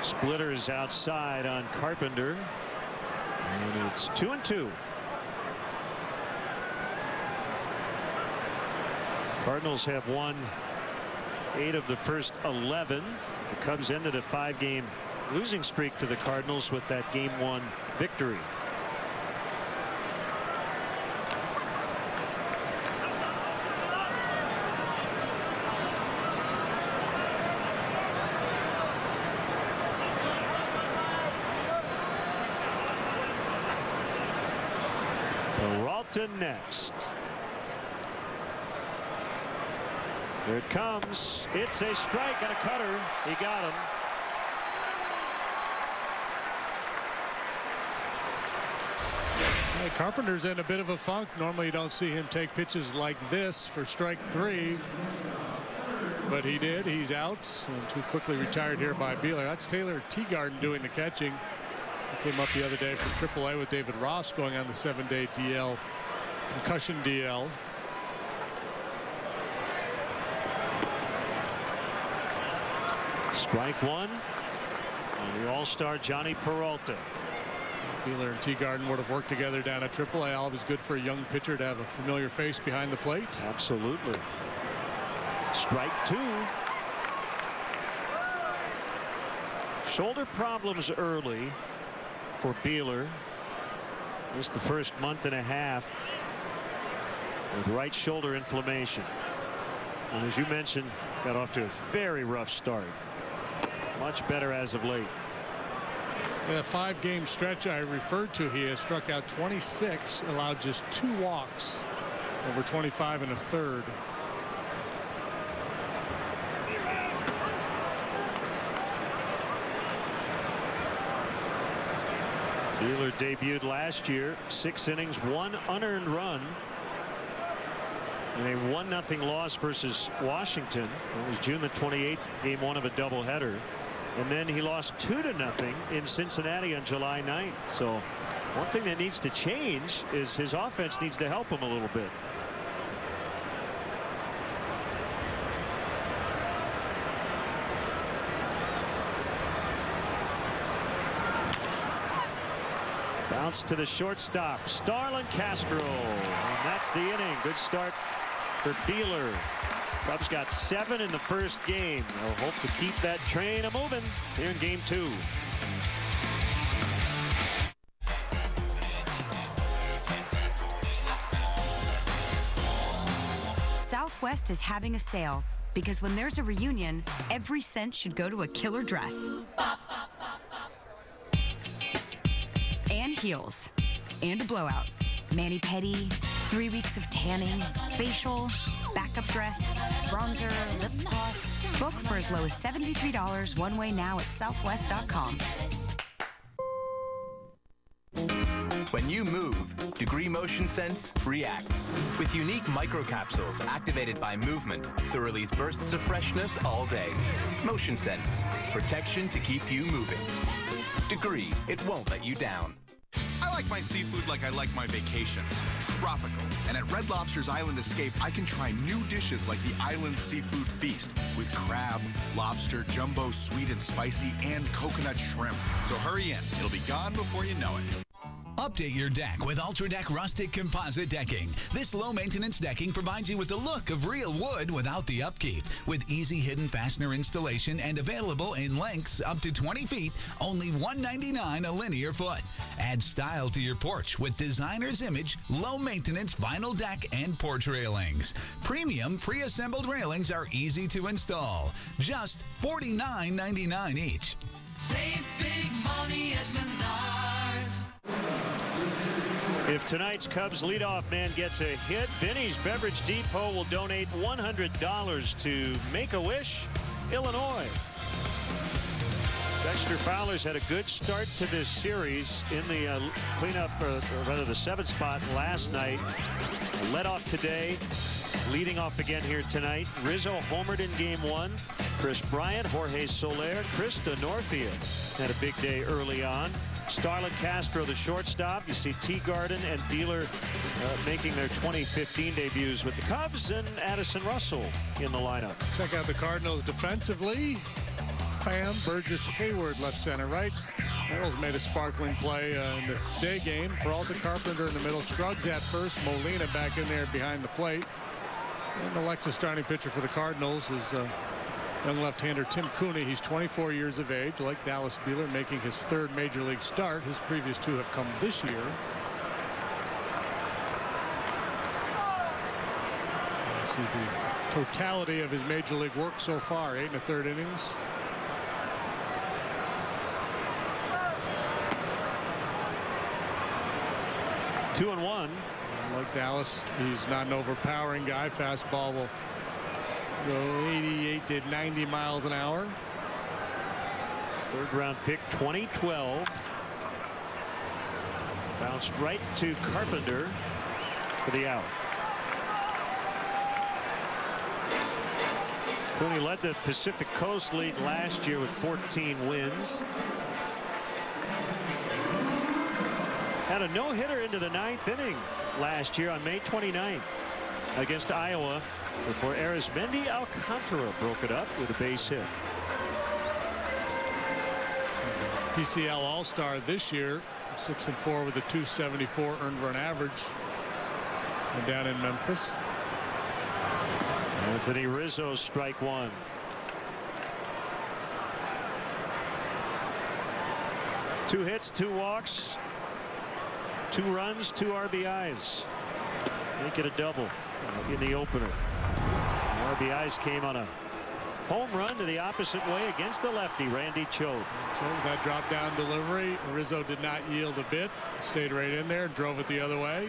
Speaker 27: Splitters outside on Carpenter, and it's 2-2. Cardinals have won 8 of the first 11. The Cubs ended a 5-game losing streak to the Cardinals with that game 1 victory. Peralta next. Here it comes. It's a strike and a cutter. He got him.
Speaker 15: Hey, Carpenter's in a bit of a funk. Normally you don't see him take pitches like this for strike 3. But he did. He's out. And too quickly retired here by Beeler. That's Taylor Teagarden doing the catching. He came up the other day from AAA with David Ross going on the 7-day DL, concussion DL.
Speaker 27: Strike 1 on the all-star Johnny Peralta.
Speaker 15: Beeler and Teagarden would have worked together down at AAA. Always good for a young pitcher to have a familiar face behind the plate.
Speaker 27: Absolutely. Strike 2. Shoulder problems early for Beeler. Just the first month and a half with right shoulder inflammation. And as you mentioned, got off to a very rough start. Much better as of late.
Speaker 15: In a 5-game stretch I referred to, he has struck out 26, allowed just 2 walks over 25 1/3.
Speaker 27: Beeler debuted last year, 6 innings, 1 unearned run in a 1-0 loss versus Washington. It was June the 28th, game 1 of a doubleheader. And then he lost 2-0 in Cincinnati on July 9th. So one thing that needs to change is his offense needs to help him a little bit. Bounce to the shortstop, Starlin Castro, and that's the inning. Good start for Beeler. Cubs got 7 in the first game. They'll hope to keep that train a-moving here in game 2.
Speaker 1: Southwest is having a sale because when there's a reunion, every cent should go to a killer dress. And heels. And a blowout. Mani-pedi, 3 weeks of tanning, facial, backup dress, bronzer, lip gloss. Book for as low as $73 one way now at southwest.com.
Speaker 16: When you move, Degree Motion Sense reacts. With unique microcapsules activated by movement to release bursts of freshness all day. Motion Sense, protection to keep you moving. Degree, it won't let you down.
Speaker 6: I like my seafood like I like my vacations, tropical. And at Red Lobster's Island Escape, I can try new dishes like the Island Seafood Feast with crab, lobster, jumbo, sweet and spicy, and coconut shrimp. So hurry in. It'll be gone before you know it.
Speaker 7: Update your deck with Ultra Deck Rustic Composite Decking. This low-maintenance decking provides you with the look of real wood without the upkeep. With easy hidden fastener installation and available in lengths up to 20 feet, only $199 a linear foot. Add style to your porch with designer's image, low-maintenance vinyl deck and porch railings. Premium pre-assembled railings are easy to install. Just $49.99 each.
Speaker 8: Save big money at Menards.
Speaker 27: If tonight's Cubs leadoff man gets a hit, Vinny's Beverage Depot will donate $100 to Make-A-Wish, Illinois. Dexter Fowler's had a good start to this series in the cleanup, or rather the 7th spot last night. Led off today, leading off again here tonight. Rizzo homered in game 1. Chris Bryant, Jorge Soler, Chris Denorfia had a big day early on. Starlin Castro, the shortstop. You see Teagarden and Beeler making their 2015 debuts with the Cubs, and Addison Russell in the lineup.
Speaker 15: Check out the Cardinals defensively. Pham, Burgess, Hayward left center right. Reynolds made a sparkling play in the day game. Peralta, Carpenter in the middle. Scruggs at first. Molina back in there behind the plate. And the Lexus starting pitcher for the Cardinals is young left-hander Tim Cooney. He's 24 years of age, like Dallas Beeler, making his 3rd major league start. His previous 2 have come this year. You see the totality of his major league work so far, 8 1/3 innings. Two and one. Like Dallas, he's not an overpowering guy. Fastball will go 88 to 90 miles an hour.
Speaker 27: 3rd round pick, 2012. Bounced right to Carpenter for the out. Cooney led the Pacific Coast League last year with 14 wins. Had a no-hitter into the 9th inning last year on May 29th against Iowa before Arismendi Alcantara broke it up with a base hit.
Speaker 15: PCL All-Star this year, 6-4 with a 274 earned run average. And down in Memphis.
Speaker 27: Anthony Rizzo, strike 1. Two hits, 2 walks, 2 runs, 2 RBIs. Make it a double in the opener. The RBIs came on a home run to the opposite way against the lefty, Randy Choate.
Speaker 15: Choate, that drop down delivery. Rizzo did not yield a bit. Stayed right in there, drove it the other way.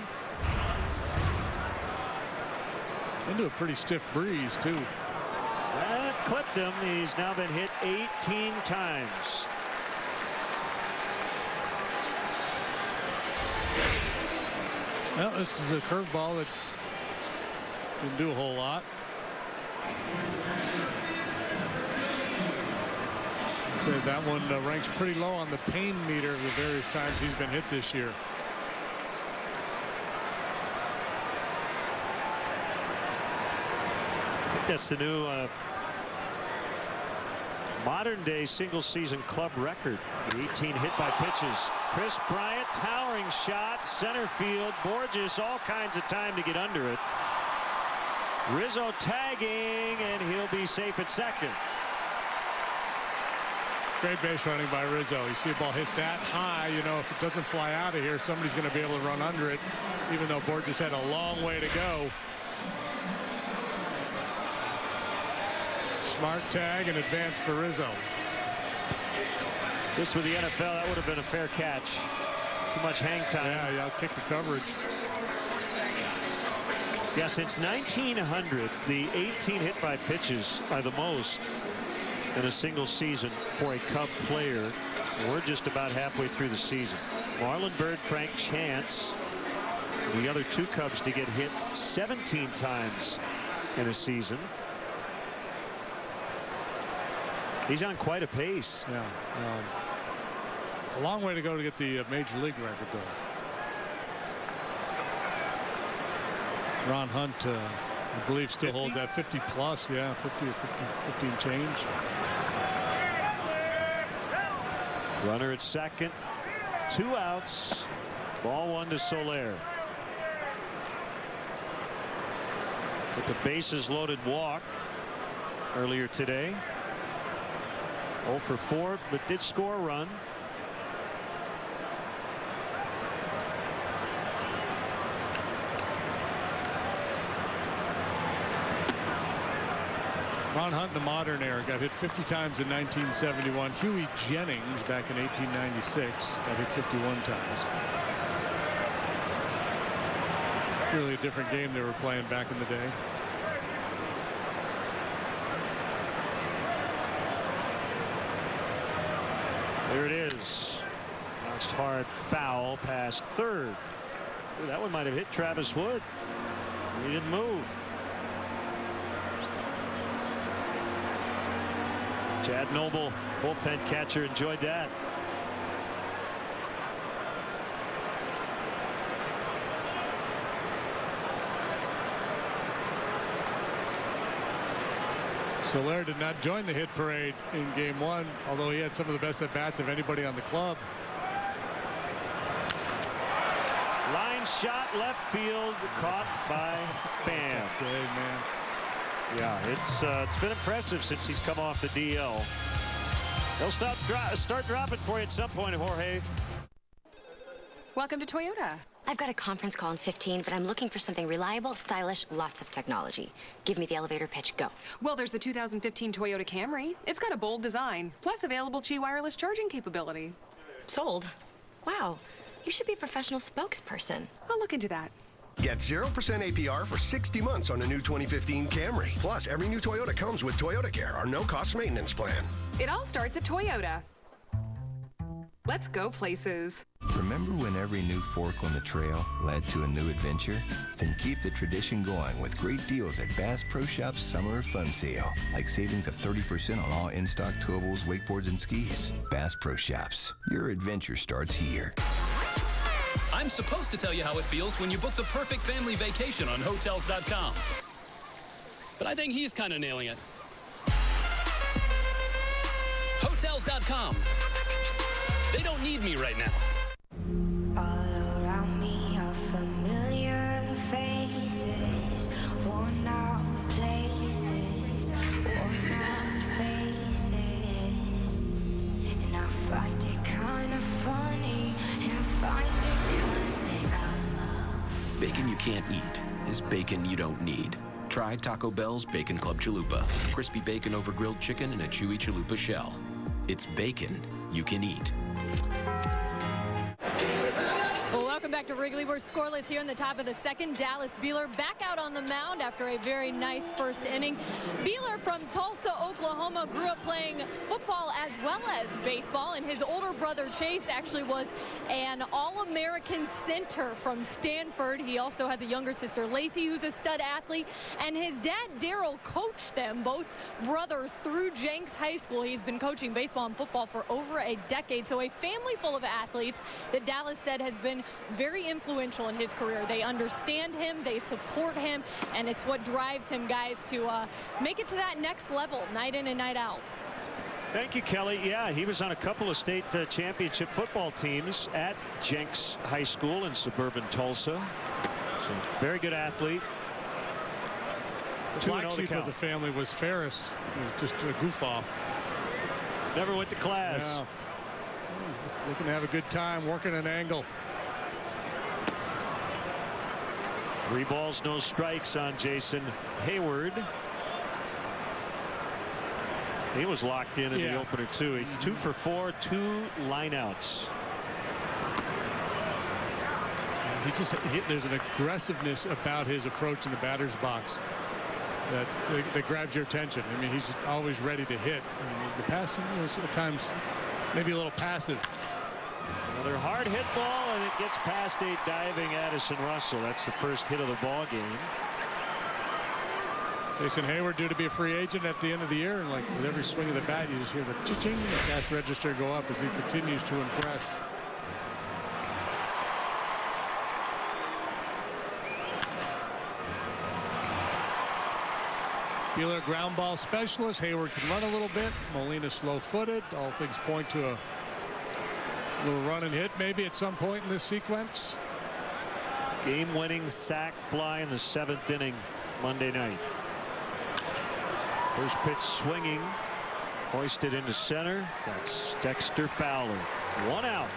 Speaker 15: Into a pretty stiff breeze, too.
Speaker 27: That clipped him. He's now been hit 18 times.
Speaker 15: Well, this is a curveball that didn't do a whole lot. I'd say that one ranks pretty low on the pain meter of the various times he's been hit this year.
Speaker 27: I think that's the new modern day single season club record. The 18 hit by pitches. Chris Bryant, towering shot, center field. Borges, all kinds of time to get under it. Rizzo tagging, and he'll be safe at second.
Speaker 15: Great base running by Rizzo. You see a ball hit that high, you know, if it doesn't fly out of here, somebody's going to be able to run under it, even though Borges had a long way to go. Smart tag and advance for Rizzo.
Speaker 27: This with the NFL, that would have been a fair catch. Too much hang time.
Speaker 15: Yeah, I'll kick the coverage.
Speaker 27: Yeah, since 1900, the 18 hit by pitches are the most in a single season for a Cub player. We're just about halfway through the season. Marlon Byrd, Frank Chance, the other two Cubs to get hit 17 times in a season. He's on quite a pace.
Speaker 15: Yeah. A long way to go to get the major league record, though. Ron Hunt, I believe, still
Speaker 27: 50?
Speaker 15: holds that 50 plus. Yeah, 50 or 50 and change.
Speaker 27: Runner at second. 2 outs. Ball 1 to Soler. Took a bases loaded walk earlier today. 0 for 4, but did score a run.
Speaker 15: Ron Hunt in the modern era got hit 50 times in 1971. Huey Jennings back in 1896 got hit 51 times. Really a different game they were playing back in the day.
Speaker 27: There it is. Bounced hard foul past third. Ooh, that one might have hit Travis Wood. He didn't move. Chad Noble, bullpen catcher, enjoyed that.
Speaker 15: Soler did not join the hit parade in game 1, although he had some of the best at bats of anybody on the club.
Speaker 27: Line shot left field, caught by Pham.
Speaker 15: Good man.
Speaker 27: Yeah, it's been impressive since he's come off the DL. They'll start dropping for you at some point, Jorge.
Speaker 3: Welcome to Toyota.
Speaker 4: I've got a conference call in 15, but I'm looking for something reliable, stylish, lots of technology. Give me the elevator pitch, go.
Speaker 3: Well, there's the 2015 Toyota Camry. It's got a bold design, plus available Qi wireless charging capability.
Speaker 4: Sold. Wow, you should be a professional spokesperson.
Speaker 3: I'll look into that.
Speaker 5: Get 0% APR for 60 months on a new 2015 Camry. Plus, every new Toyota comes with Toyota Care, our no-cost maintenance plan.
Speaker 3: It all starts at Toyota. Let's go places.
Speaker 10: Remember when every new fork on the trail led to a new adventure? Then keep the tradition going with great deals at Bass Pro Shop's Summer of Fun sale. Like savings of 30% on all in-stock towables, wakeboards, and skis. Bass Pro Shops. Your adventure starts here.
Speaker 11: I'm supposed to tell you how it feels when you book the perfect family vacation on Hotels.com. But I think he's kind of nailing it. Hotels.com. They don't need me right now.
Speaker 19: All around me are familiar faces, worn out places, worn out faces. And I find it kind of funny, and I find it kind of...
Speaker 20: Bacon you can't eat is bacon you don't need. Try Taco Bell's Bacon Club Chalupa. Crispy bacon over grilled chicken in a chewy chalupa shell. It's bacon you can eat.
Speaker 3: Welcome
Speaker 2: Welcome back to Wrigley. We're scoreless here in the top of the second. Dallas Beeler back out on the mound after a very nice first inning. Beeler from Tulsa, Oklahoma, grew up playing football as well as baseball, and his older brother Chase actually was an All-American center from Stanford. He also has a younger sister, Lacey, who's a stud athlete, and his dad, Daryl, coached them, both brothers, through Jenks High School. He's been coaching baseball and football for over a decade, so a family full of athletes that Dallas said has been very influential in his career. They understand him, they support him, and it's what drives him, guys, to make it to that next level, night in and night out.
Speaker 27: Thank you, Kelly. Yeah, he was on a couple of state championship football teams at Jenks High School in suburban Tulsa. So, very good athlete.
Speaker 15: The black sheep of the family was Ferris. He was just a goof off.
Speaker 27: Never went to class.
Speaker 15: Yeah. Looking to have a good time, working an angle.
Speaker 27: 3 balls, no strikes on Jason Hayward. He was locked in the opener, too. 2 for 4, 2 lineouts.
Speaker 15: There's an aggressiveness about his approach in the batter's box that grabs your attention. I mean, he's always ready to hit. And the passing is at times maybe a little passive.
Speaker 27: Another hard hit ball, and it gets past a diving Addison Russell. That's the first hit of the ball game.
Speaker 15: Jason Hayward due to be a free agent at the end of the year, and like with every swing of the bat, you just hear the cha-ching, the cash register go up as he continues to impress. Beeler ground ball specialist. Hayward can run a little bit. Molina slow-footed. All things point to a little run and hit maybe at some point in this sequence.
Speaker 27: Game-winning sac fly in the 7th inning Monday night. First pitch swinging, hoisted into center. That's Dexter Fowler. 1 out.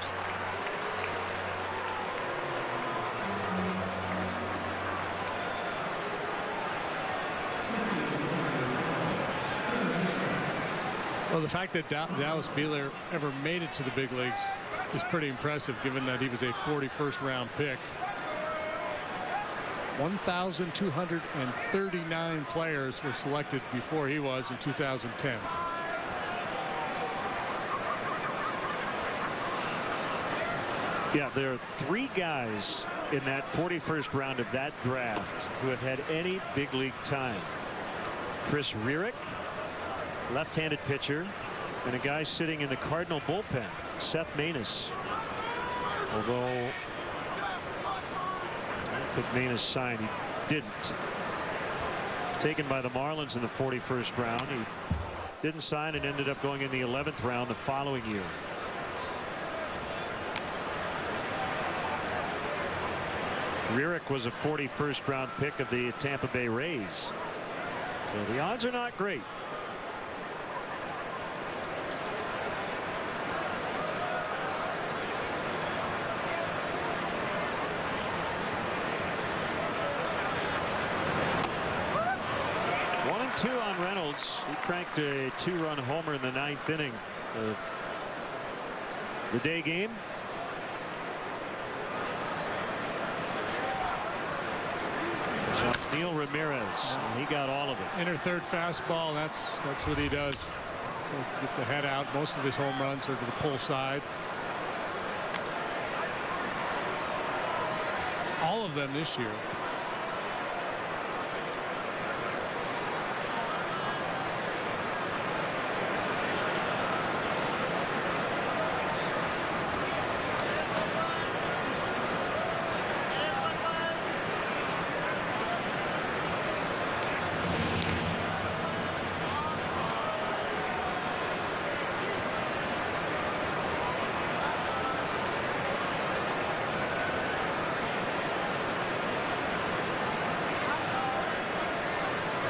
Speaker 15: Well, the fact that Dallas Beeler ever made it to the big leagues is pretty impressive, given that he was a 41st round pick. 1,239 players were selected before he was in 2010.
Speaker 27: Yeah, there are 3 guys in that 41st round of that draft who have had any big league time. Chris Rierick, left-handed pitcher, and a guy sitting in the Cardinal bullpen, Seth Maness. Although I don't think Maness signed, he didn't. Taken by the Marlins in the 41st round. He didn't sign and ended up going in the 11th round the following year. Rierick was a 41st round pick of the Tampa Bay Rays. So the odds are not great. Two on Reynolds. He cranked a 2-run homer in the 9th inning of the day game. Neil Ramirez. He got all of it.
Speaker 15: Inner third fastball. That's what he does. So to get the head out. Most of his home runs are to the pull side. All of them this year.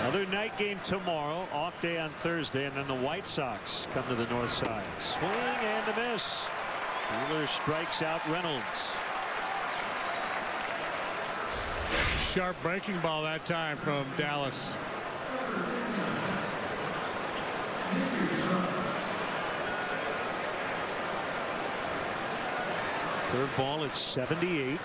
Speaker 27: Another night game tomorrow, off day on Thursday, and then the White Sox come to the north side. Swing and a miss. Beeler strikes out Reynolds.
Speaker 15: Sharp breaking ball that time from Dallas.
Speaker 27: Curveball at 78.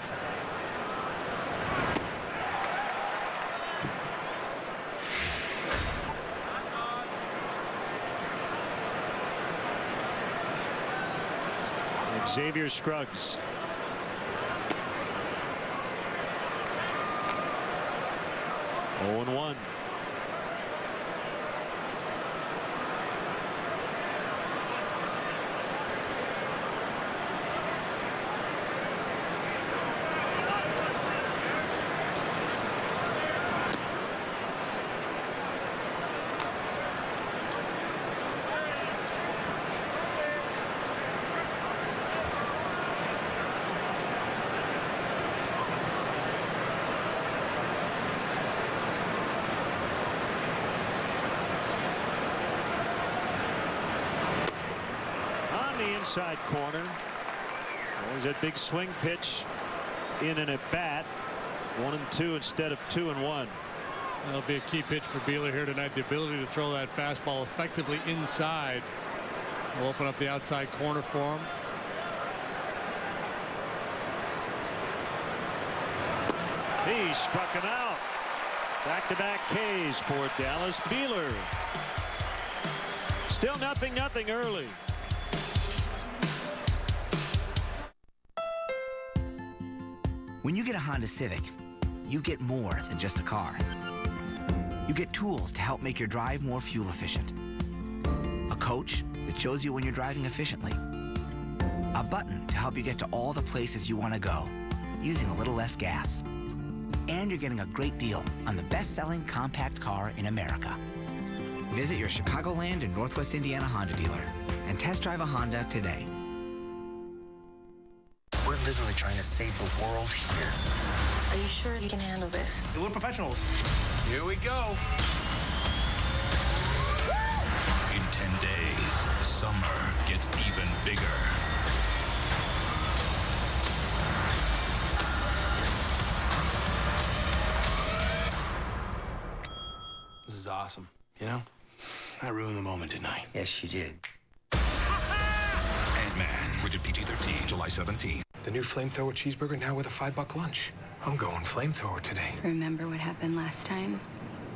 Speaker 27: Xavier Scruggs. Oh and 1. Inside corner. There's that big swing pitch in and at bat. 1-2 instead of 2-1.
Speaker 15: That'll be a key pitch for Beeler here tonight. The ability to throw that fastball effectively inside will open up the outside corner for him.
Speaker 27: He struck him out. Back-to-back Ks for Dallas Beeler. Still 0-0 early.
Speaker 9: When you get a Honda Civic, you get more than just a car. You get tools to help make your drive more fuel efficient. A coach that shows you when you're driving efficiently. A button to help you get to all the places you want to go, using a little less gas. And you're getting a great deal on the best-selling compact car in America. Visit your Chicagoland and Northwest Indiana Honda dealer and test drive a Honda today.
Speaker 12: We're literally trying to save the world here.
Speaker 13: Are you sure you can handle this?
Speaker 12: We're professionals. Here we go.
Speaker 21: In 10 days, summer gets even bigger.
Speaker 12: This is awesome. You know, I ruined the moment, didn't I? Yes, you did.
Speaker 21: Ant-Man, rated PG-13, July 17th.
Speaker 12: The new flamethrower cheeseburger now with a $5 lunch. I'm going flamethrower today.
Speaker 13: Remember what happened last time?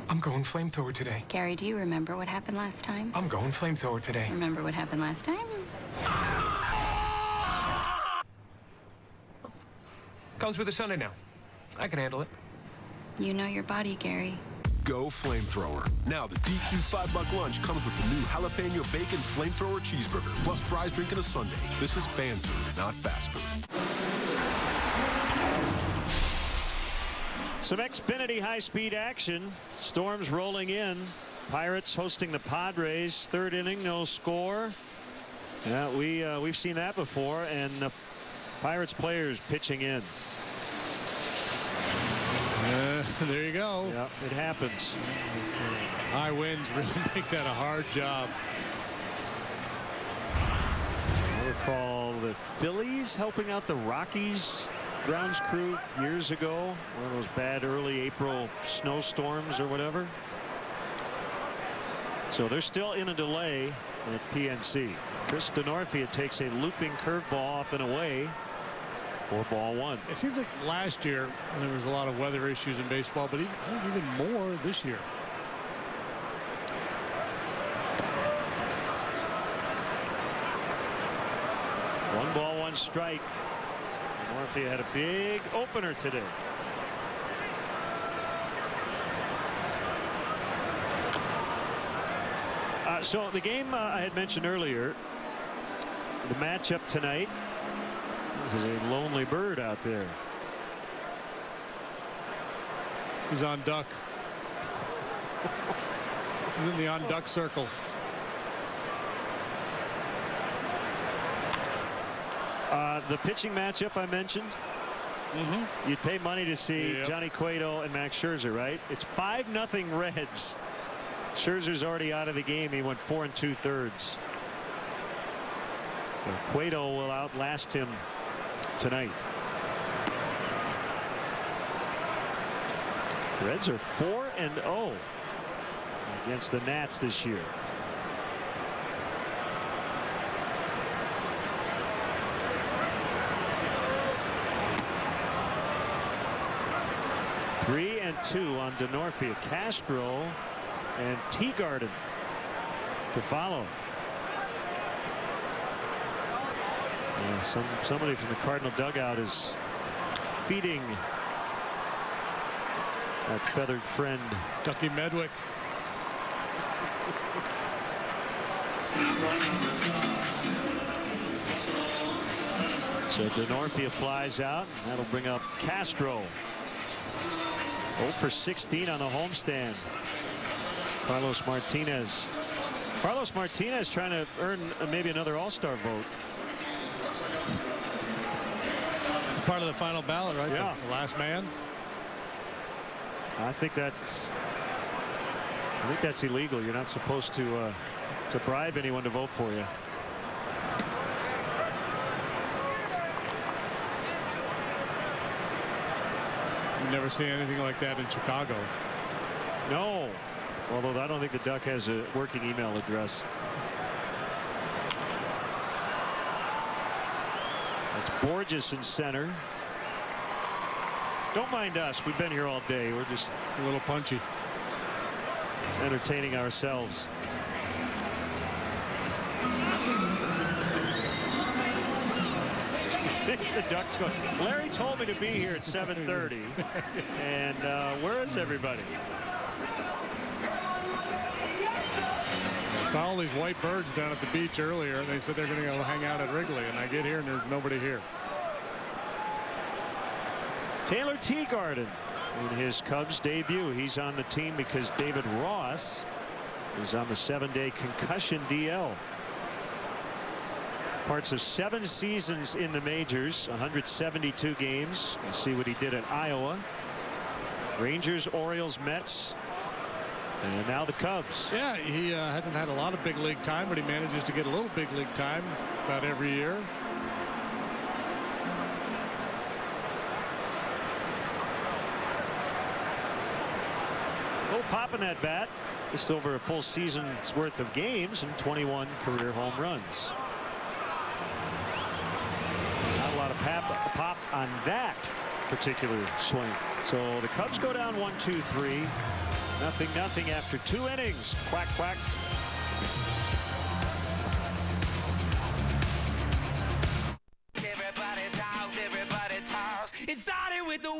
Speaker 12: I'm going flamethrower today.
Speaker 13: Gary, do you remember what happened last time?
Speaker 12: I'm going flamethrower today.
Speaker 13: Remember what happened last time?
Speaker 12: Comes with a Sunday now. I can handle it.
Speaker 13: You know your body, Gary.
Speaker 22: Go flamethrower. Now the deep new $5 lunch comes with the new jalapeno bacon flamethrower cheeseburger, plus fries, drink, and a sundae. This is fan food, not fast food.
Speaker 27: Some Xfinity high-speed action. Storms rolling in. Pirates hosting the Padres. Third inning, no score. Yeah, we've seen that before, and the Pirates players pitching in.
Speaker 15: There you go.
Speaker 27: Yep, it happens.
Speaker 15: High winds really make that a hard job.
Speaker 27: I recall the Phillies helping out the Rockies grounds crew years ago. One of those bad early April snowstorms or whatever. So they're still in a delay at PNC. Chris Denorfia takes a looping curveball up and away. 4-1.
Speaker 15: It seems like last year there was a lot of weather issues in baseball, but even more this year.
Speaker 27: One ball, one strike. Denorfia had a big opener today. So the game I had mentioned earlier, the matchup tonight. This is a lonely bird out there.
Speaker 15: He's on duck. He's in the on duck circle.
Speaker 27: The pitching matchup I mentioned. You'd pay money to see Johnny Cueto and Max Scherzer, right? It's 5-0 Reds. Scherzer's already out of the game. He went 4 2/3. Cueto will outlast him tonight. Reds are 4-0 against the Nats this year. 3-2 on Denorfia. Castro and Teagarden to follow. Somebody from the Cardinal dugout is feeding that feathered friend,
Speaker 15: Ducky Medwick.
Speaker 27: So Denorfia flies out. That'll bring up Castro. 0 for 16 on the homestand. Carlos Martinez. Carlos Martinez trying to earn maybe another All-Star vote.
Speaker 15: It's part of the final ballot, right?
Speaker 27: Yeah.
Speaker 15: The last man.
Speaker 27: I think that's illegal. You're not supposed to bribe anyone to vote for you.
Speaker 15: You've never seen anything like that in Chicago.
Speaker 27: No. Although I don't think the Duck has a working email address. That's Borges in center. Don't mind us. We've been here all day. We're just
Speaker 15: a little punchy.
Speaker 27: Entertaining ourselves. I think the Ducks go. Larry told me to be here at 7:30. And where is everybody?
Speaker 15: I saw all these white birds down at the beach earlier, and they said they're going to go hang out at Wrigley, and I get here and there's nobody here.
Speaker 27: Taylor Teagarden in his Cubs debut. He's on the team because David Ross is on the 7-day concussion DL. Parts of 7 seasons in the majors, 172 games. We'll see what he did at Iowa. Rangers, Orioles, Mets, and now the Cubs.
Speaker 15: Yeah, he hasn't had a lot of big league time, but he manages to get a little big league time about every year.
Speaker 27: A little pop in that bat. Just over a full season's worth of games and 21 career home runs. Not a lot of pop on that particular swing. So the Cubs go down 1-2-3. Nothing after 2 innings. Quack, quack.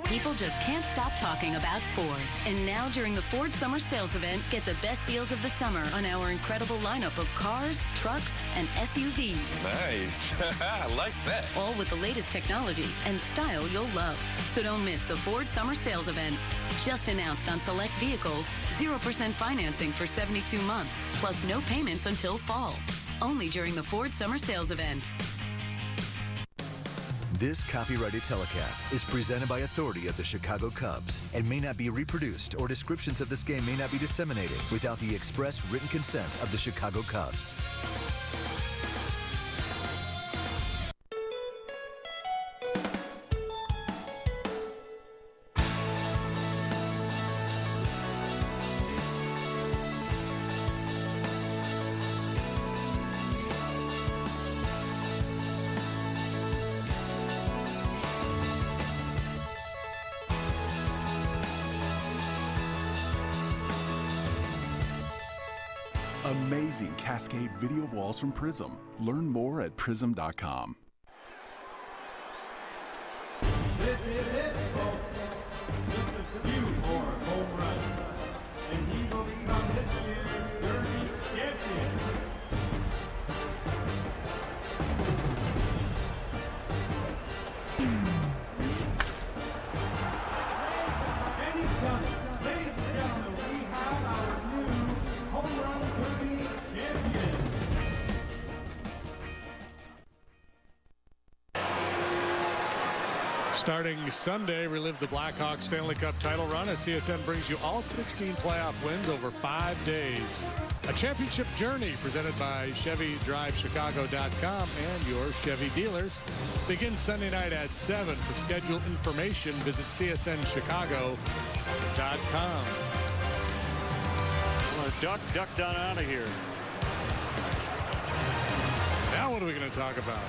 Speaker 14: People just can't stop talking about Ford. And now during the Ford Summer Sales Event, get the best deals of the summer on our incredible lineup of cars, trucks, and SUVs.
Speaker 17: Nice. I like that.
Speaker 14: All with the latest technology and style you'll love. So don't miss the Ford Summer Sales Event. Just announced on select vehicles, 0% financing for 72 months, plus no payments until fall. Only during the Ford Summer Sales Event.
Speaker 18: This copyrighted telecast is presented by authority of the Chicago Cubs and may not be reproduced, or descriptions of this game may not be disseminated without the express written consent of the Chicago Cubs.
Speaker 23: Amazing Cascade video walls from Prism. Learn more at prism.com.
Speaker 8: This is it, folks. Just a few more home runs, and he will become this year's Derby champion. And he's done it. Ladies and gentlemen, we have our new home run Derby champion.
Speaker 15: Starting Sunday, relive the Blackhawks Stanley Cup title run as CSN brings you all 16 playoff wins over 5 days. A championship journey presented by ChevyDriveChicago.com and your Chevy dealers. Begins Sunday night at 7. For schedule information, visit CSNChicago.com.
Speaker 27: Duck down out of here.
Speaker 15: Now what are we going to talk about?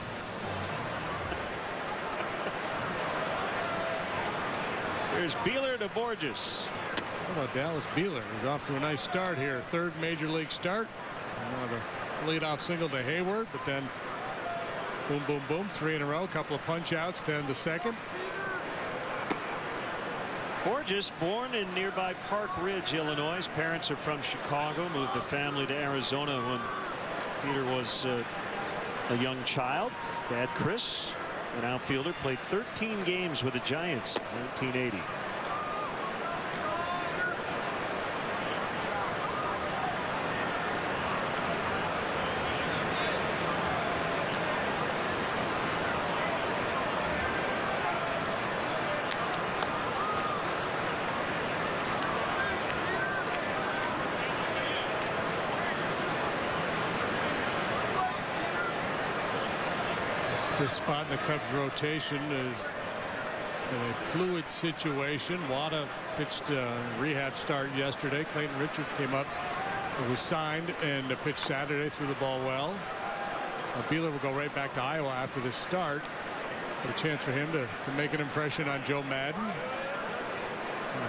Speaker 27: Here's Beeler to Borges.
Speaker 15: How about Dallas Beeler? He's off to a nice start here. Third major league start. Now the leadoff single to Hayward, but then boom, boom, boom. 3 in a row. A couple of punch outs to end the second.
Speaker 27: Borges, born in nearby Park Ridge, Illinois. His parents are from Chicago. Moved the family to Arizona when Peter was a young child. His dad, Chris, an outfielder, played 13 games with the Giants in 1980.
Speaker 15: This spot in the Cubs rotation is in a fluid situation. Wada pitched a rehab start yesterday. Clayton Richard came up, was signed, and pitched Saturday, threw the ball well. Beeler will go right back to Iowa after this start. But a chance for him to make an impression on Joe Madden.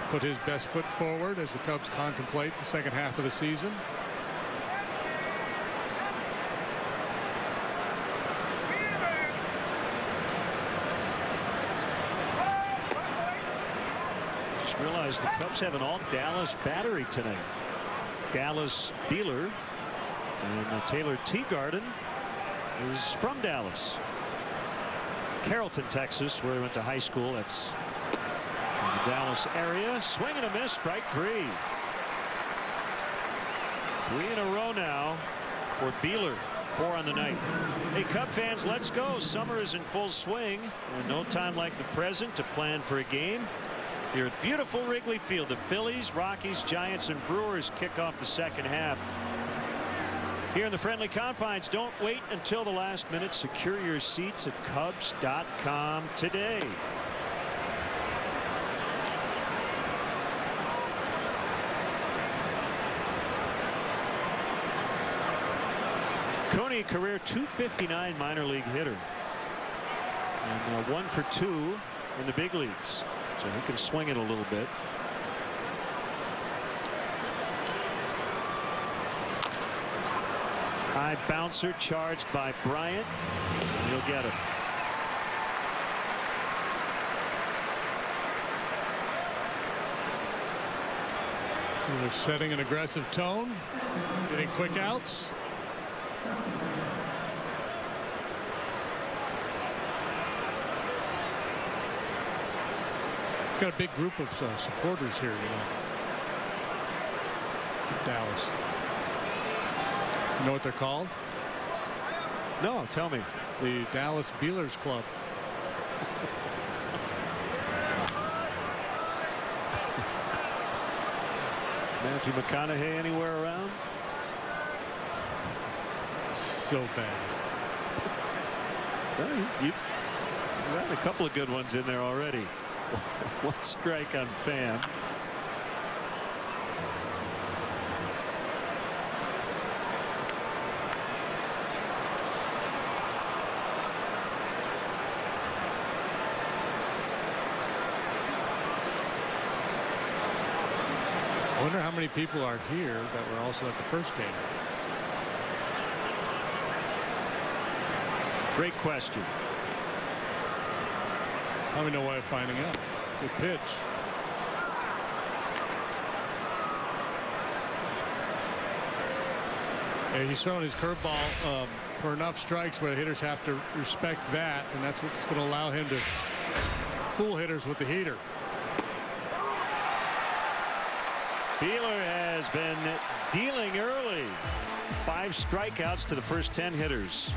Speaker 15: Put his best foot forward as the Cubs contemplate the second half of the season.
Speaker 27: Realize the Cubs have an all-Dallas battery tonight. Dallas Beeler and Taylor Teagarden is from Dallas. Carrollton, Texas, where he went to high school. That's in the Dallas area. Swing and a miss, strike 3. 3 in a row now for Beeler. 4 on the night. Hey, Cub fans, let's go. Summer is in full swing, and no time like the present to plan for a game. Here at beautiful Wrigley Field, the Phillies, Rockies, Giants, and Brewers kick off the second half. Here in the friendly confines, don't wait until the last minute. Secure your seats at Cubs.com today. Coney, career .259 minor league hitter. And 1 for 2 in the big leagues. So he can swing it a little bit. High bouncer charged by Bryant. He'll get it.
Speaker 15: They're setting an aggressive tone, getting quick outs. Got a big group of supporters here, you know. Dallas. You know what they're called?
Speaker 27: No, tell me.
Speaker 15: The Dallas Beelers Club.
Speaker 27: Matthew McConaughey anywhere around?
Speaker 15: So bad.
Speaker 27: Well, you had a couple of good ones in there already. 1 strike on Pham.
Speaker 15: I wonder how many people are here that were also at the first game.
Speaker 27: Great question.
Speaker 15: I have no way of finding out. Good pitch. Yeah, he's throwing his curveball for enough strikes where the hitters have to respect that, and that's what's going to allow him to fool hitters with the heater.
Speaker 27: Beeler has been dealing early. 5 strikeouts to the first 10 hitters.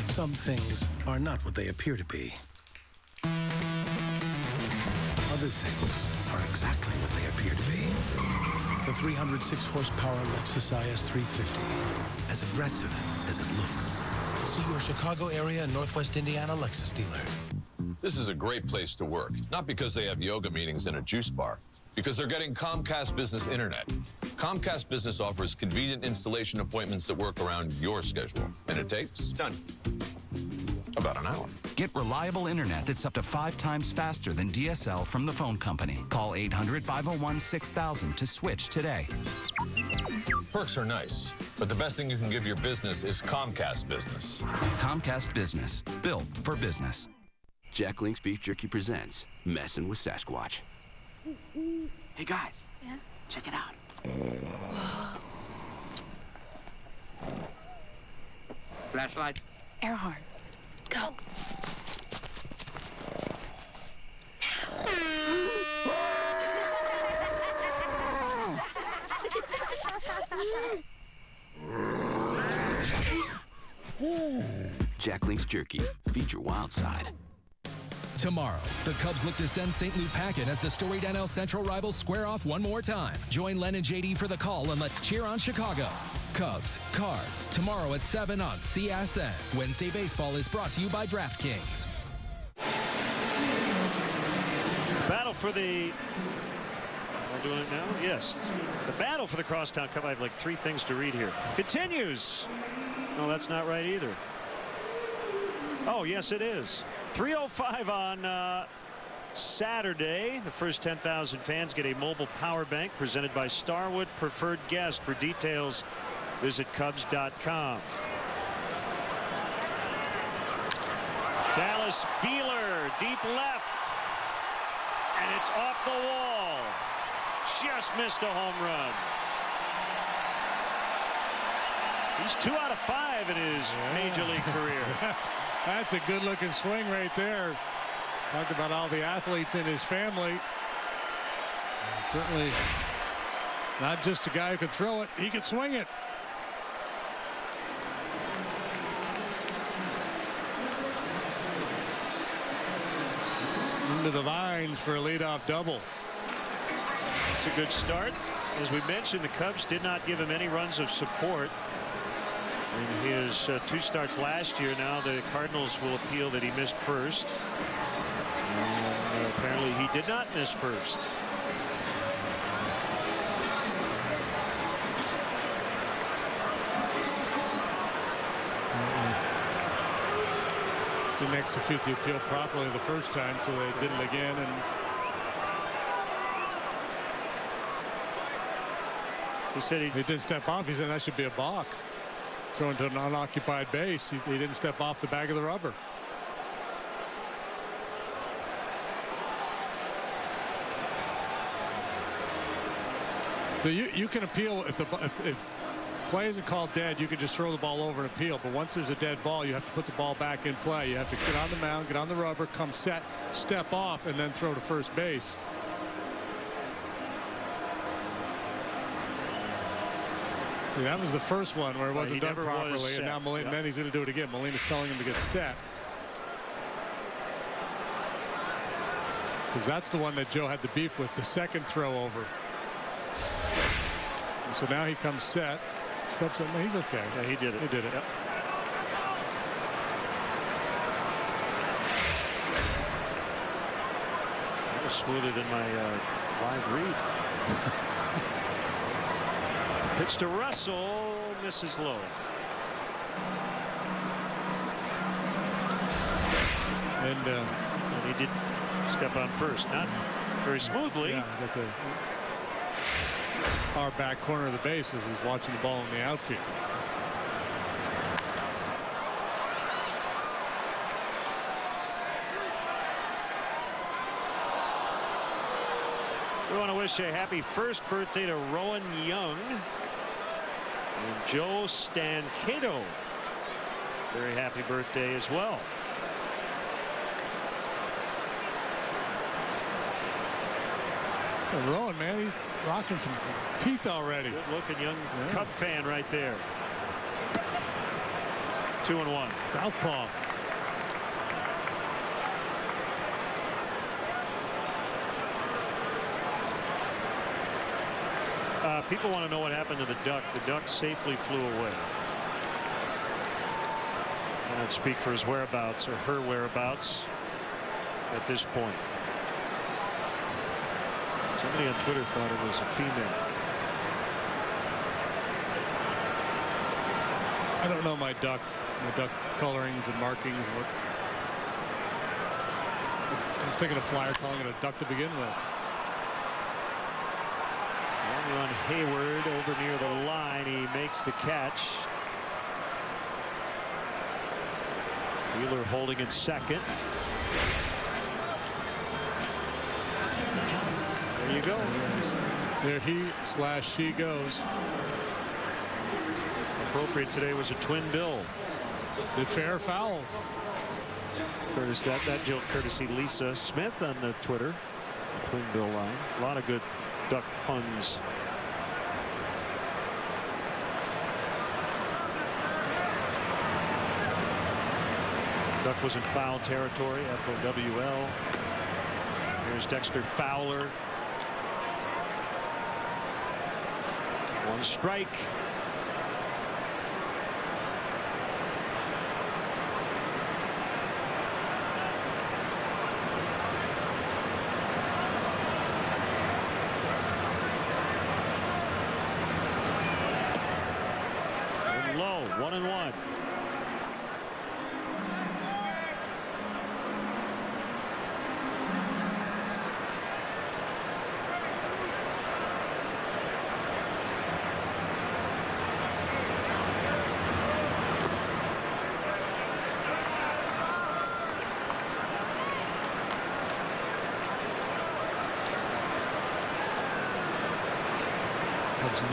Speaker 1: Some things are not what they appear to be. Other things are exactly what they appear to be. The 306 horsepower Lexus IS 350, as aggressive as it looks, See your Chicago area and Northwest Indiana Lexus dealer.
Speaker 4: This is a great place to work, not because they have yoga meetings and a juice bar, because they're getting Comcast Business Internet. Comcast Business offers convenient installation appointments that work around your schedule, and it takes about an hour.
Speaker 6: Get reliable internet that's up to 5 times faster than DSL from the phone company. Call 800-501-6000 to switch today.
Speaker 4: Perks are nice, but the best thing you can give your business is Comcast Business.
Speaker 6: Comcast Business, built for business.
Speaker 20: Jack Link's Beef Jerky presents Messin' with Sasquatch.
Speaker 12: Hey, guys.
Speaker 2: Yeah?
Speaker 12: Check it out. Flashlight.
Speaker 2: Air horn. Go.
Speaker 20: Jack Link's Jerky. Feed your wild side.
Speaker 7: Tomorrow, the Cubs look to send St. Lou packing as the storied NL Central rivals square off one more time. Join Len and JD for the call and let's cheer on Chicago. Cubs, Cards, tomorrow at 7 on CSN. Wednesday Baseball is brought to you by DraftKings.
Speaker 27: Battle for the... Am I doing it now? Yes. The battle for the Crosstown Cup. I have like 3 things to read here. Continues. No, that's not right either. Oh, yes, it is. 3:05 on Saturday. The first 10,000 fans get a mobile power bank presented by Starwood Preferred Guest. For details, visit Cubs.com. Dallas Beeler, deep left. And it's off the wall. Just missed a home run. He's 2 out of 5 in his major league career.
Speaker 15: That's a good-looking swing right there. Talked about all the athletes in his family. And certainly not just a guy who can throw it, he can swing it. Into the vines for a leadoff double.
Speaker 27: It's a good start. As we mentioned, the Cubs did not give him any runs of support in his 2 starts last year. Now the Cardinals will appeal that he missed first. And apparently he did not miss first.
Speaker 15: Didn't execute the appeal properly the first time, so they did it again. And
Speaker 27: he said
Speaker 15: he didn't step off. He said that should be a balk. Throwing to an unoccupied base. He didn't step off the bag of the rubber. But you can appeal if play isn't called dead. You can just throw the ball over and appeal. But once there's a dead ball, you have to put the ball back in play. You have to get on the mound, get on the rubber, come set, step off, and then throw to first base. That was the first one where it wasn't done properly, and now Molina, then he's going to do it again. Molina's telling him to get set. Because that's the one that Joe had the beef with, the second throw over. And so now he comes set, steps in. No, he's okay.
Speaker 27: Yeah, he did it.
Speaker 15: He did it.
Speaker 27: Yep. That was smoother than my live read. Pitch to Russell, misses low.
Speaker 15: And
Speaker 27: he did step on first, not very smoothly.
Speaker 15: Yeah, got the far back corner of the base as he's watching the ball in the outfield.
Speaker 27: We want to wish a happy first birthday to Rowan Young and Joe Stancato. Very happy birthday as well.
Speaker 15: Well, Rowan, man, he's rocking some teeth already.
Speaker 27: Good looking young Cub fan right there. 2-1.
Speaker 15: Southpaw.
Speaker 27: People want to know what happened to the duck. The duck safely flew away. Cannot speak for his whereabouts or her whereabouts at this point. Somebody on Twitter thought it was a female.
Speaker 15: I don't know my duck colorings and markings. I was taking a flyer calling it a duck to begin with.
Speaker 27: Long run Hayward over near the line. He makes the catch. Beeler holding at second. There you go.
Speaker 15: There he/she goes.
Speaker 27: Appropriate today was a twin bill.
Speaker 15: Did fair foul.
Speaker 27: That courtesy Lisa Smith on the Twitter. Twin bill line. A lot of good duck puns. Duck was in foul territory. FOWL. Here's Dexter Fowler. One strike. And low, 1-1.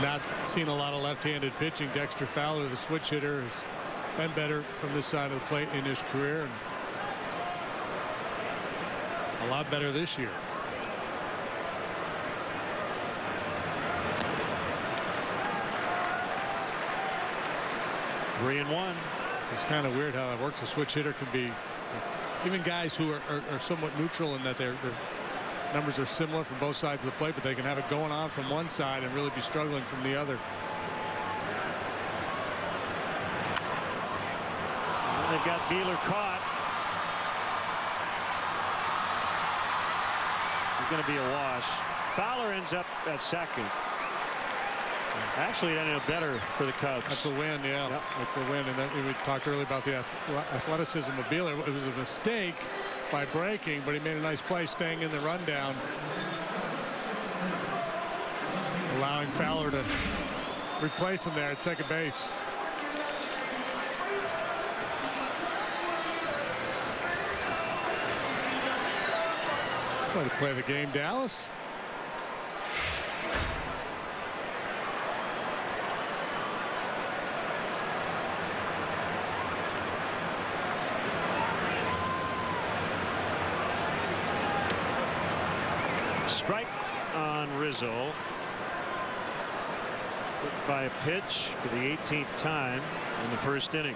Speaker 15: Not seen a lot of left-handed pitching. Dexter Fowler, the switch hitter, has been better from this side of the plate in his career, and a lot better this year.
Speaker 27: Three and one.
Speaker 15: It's kind of weird how that works. A switch hitter can be, even guys who are somewhat neutral in that their numbers are similar from both sides of the plate, but they can have it going on from one side and really be struggling from the other.
Speaker 27: And they've got Beeler caught. This is going to be a wash. Fowler ends up at second. Actually, it ended up better for the Cubs.
Speaker 15: That's a win, yeah.
Speaker 27: Yep.
Speaker 15: That's a win. And we talked earlier about the athleticism of Beeler. It was a mistake by breaking, but he made a nice play staying in the rundown, allowing Fowler to replace him there at second base. Way to play the game, Dallas.
Speaker 27: Strike on Rizzo. Hit by a pitch for the 18th time in the first inning.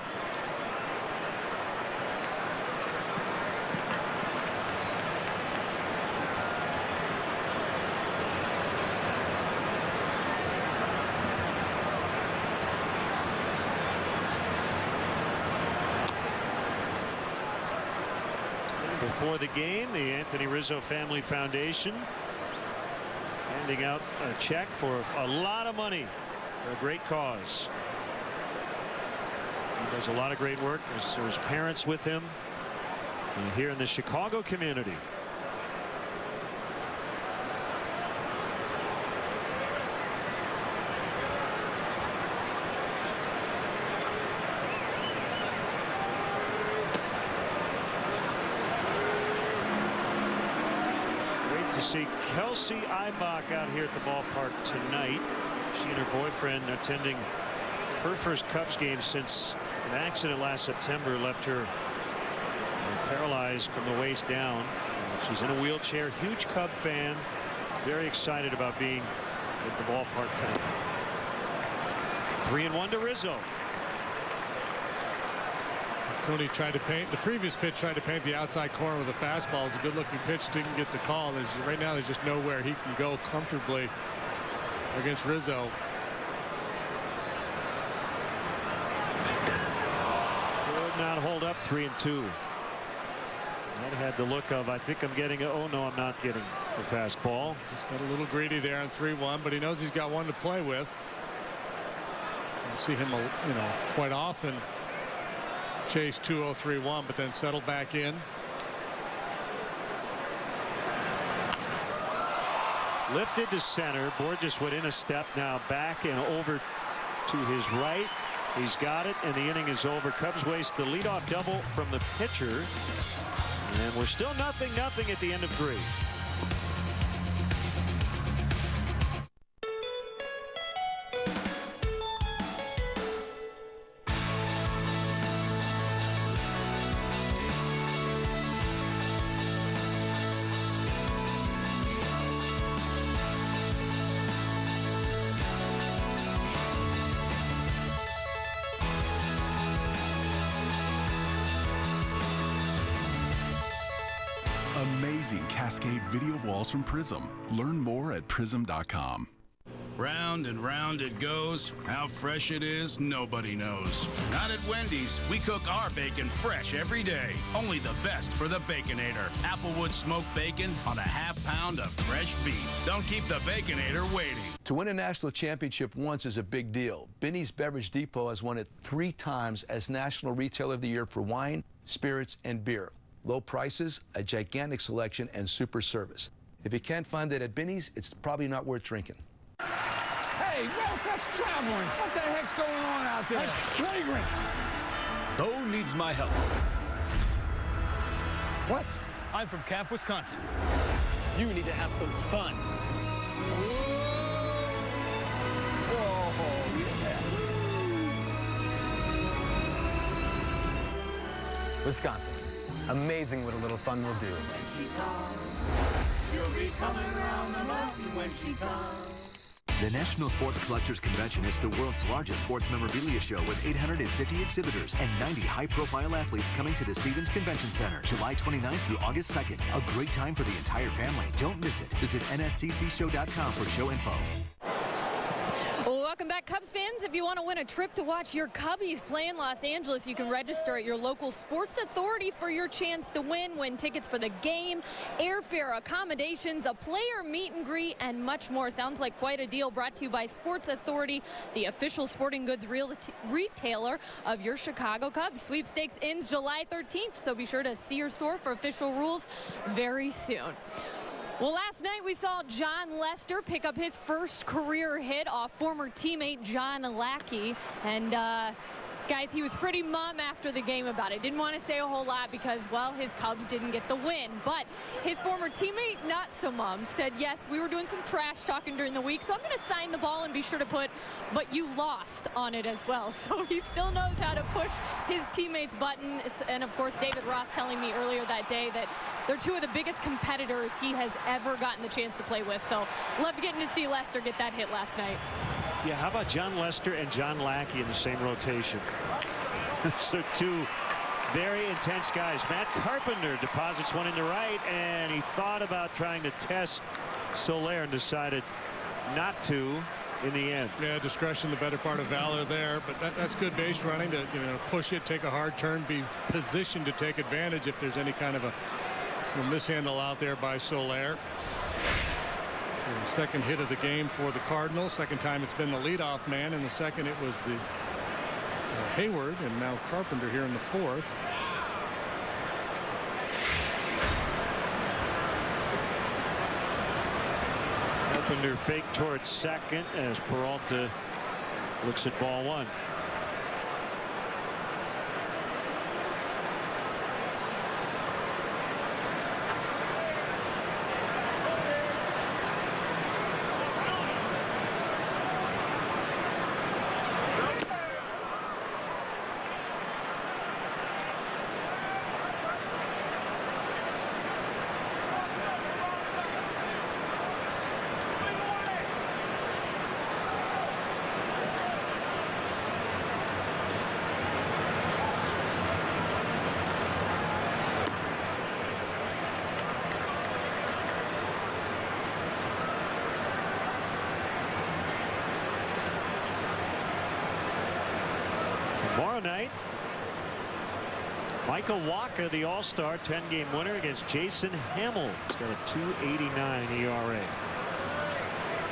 Speaker 27: Before the game, the Anthony Rizzo Family Foundation handing out a check for a lot of money for a great cause. He does a lot of great work. There's parents with him here in the Chicago community. To see Kelsey Eibach out here at the ballpark tonight. She and her boyfriend attending her first Cubs game since an accident last September left her paralyzed from the waist down. She's in a wheelchair. Huge Cub fan. Very excited about being at the ballpark tonight. 3-1 to Rizzo.
Speaker 15: Cooney tried to paint the previous pitch, tried to paint the outside corner with a fastball. It's a good looking pitch, didn't get the call. Right now there's just nowhere he can go comfortably against Rizzo.
Speaker 27: Could not hold up 3-2. That had the look of, I think I'm getting it. Oh, no, I'm not getting the fastball.
Speaker 15: Just got a little greedy there on 3-1, but he knows he's got one to play with. You see him, quite often chase 2-0, 3-1, but then settle back in.
Speaker 27: Lifted to center. Borges went in a step, now back and over to his right. He's got it, and the inning is over. Cubs waste the leadoff double from the pitcher. And we're still 0-0 at the end of 3.
Speaker 23: Amazing Cascade video walls from Prism. Learn more at prism.com.
Speaker 5: Round and round it goes. How fresh it is, nobody knows. Not at Wendy's. We cook our bacon fresh every day. Only the best for the Baconator. Applewood smoked bacon on a half pound of fresh beef. Don't keep the Baconator waiting.
Speaker 10: To win a national championship once is a big deal. Binny's Beverage Depot has won it 3 times as National Retailer of the Year for wine, spirits, and beer. Low prices, a gigantic selection, and super service. If you can't find it at Binny's, it's probably not worth drinking.
Speaker 11: Hey, Ralph, that's traveling. What the heck's going on out there? That's flagrant.
Speaker 16: Who needs my help?
Speaker 11: What?
Speaker 16: I'm from Camp, Wisconsin. You need to have some fun.
Speaker 11: Whoa, yeah.
Speaker 16: Wisconsin. Amazing what a little fun will do.
Speaker 8: She'll be coming around the mountain when she comes.
Speaker 18: The National Sports Collectors Convention is the world's largest sports memorabilia show with 850 exhibitors and 90 high-profile athletes coming to the Stevens Convention Center July 29th through August 2nd. A great time for the entire family. Don't miss it. Visit nsccshow.com for show info.
Speaker 2: Welcome back, Cubs fans. If you want to win a trip to watch your Cubbies play in Los Angeles, you can register at your local sports authority for your chance to win tickets for the game, airfare, accommodations, a player meet and greet, and much more. Sounds like quite a deal. Brought to you by Sports Authority, the official sporting goods retailer of your Chicago Cubs. Sweepstakes ends July 13th, so be sure to see your store for official rules very soon. Well, last night we saw John Lester pick up his first career hit off former teammate John Lackey. And guys, he was pretty mum after the game about it. Didn't want to say a whole lot because, well, his Cubs didn't get the win. But his former teammate, not so mum, said, yes, we were doing some trash talking during the week, so I'm going to sign the ball and be sure to put, but you lost on it as well. So he still knows how to push his teammates' buttons. And, of course, David Ross telling me earlier that day that they're 2 of the biggest competitors he has ever gotten the chance to play with. So loved getting to see Lester get that hit last night.
Speaker 27: Yeah, how about John Lester and John Lackey in the same rotation? So 2 very intense guys. Matt Carpenter deposits one into right, and he thought about trying to test Soler and decided not to in the end.
Speaker 15: Yeah, discretion, the better part of valor there, but that's good base running to push it, take a hard turn, be positioned to take advantage if there's any kind of a mishandle out there by Soler. So second hit of the game for the Cardinals. Second time it's been the leadoff man. In the second it was the Hayward, and now Carpenter here in the 4th.
Speaker 27: Carpenter fake towards second as Peralta looks at ball 1. Tomorrow night, Michael Wacha, the All-Star 10-game winner against Jason Hamill. He's got a 2.89 ERA.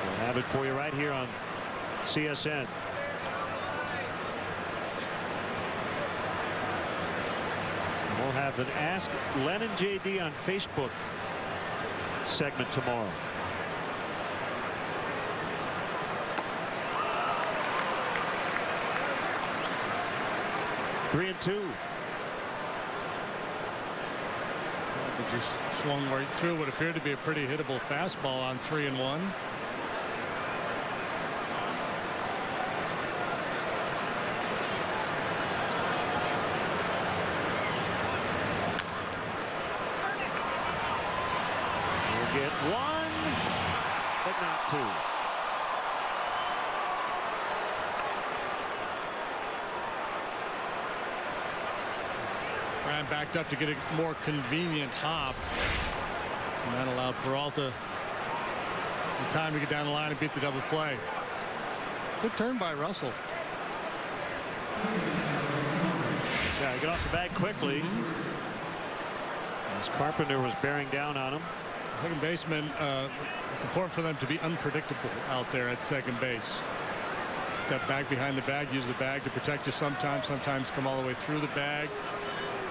Speaker 27: We'll have it for you right here on CSN. We'll have an Ask Len and JD on Facebook segment tomorrow. Three and two.
Speaker 15: They just swung right through what appeared to be a pretty hittable fastball on 3-1.
Speaker 27: We'll get one, but not two.
Speaker 15: Brian backed up to get a more convenient hop. And that allowed Peralta the time to get down the line and beat the double play. Good turn by Russell.
Speaker 27: Yeah, get off the bag quickly. As Carpenter was bearing down on him.
Speaker 15: Second baseman, it's important for them to be unpredictable out there at second base. Step back behind the bag, use the bag to protect you sometimes come all the way through the bag.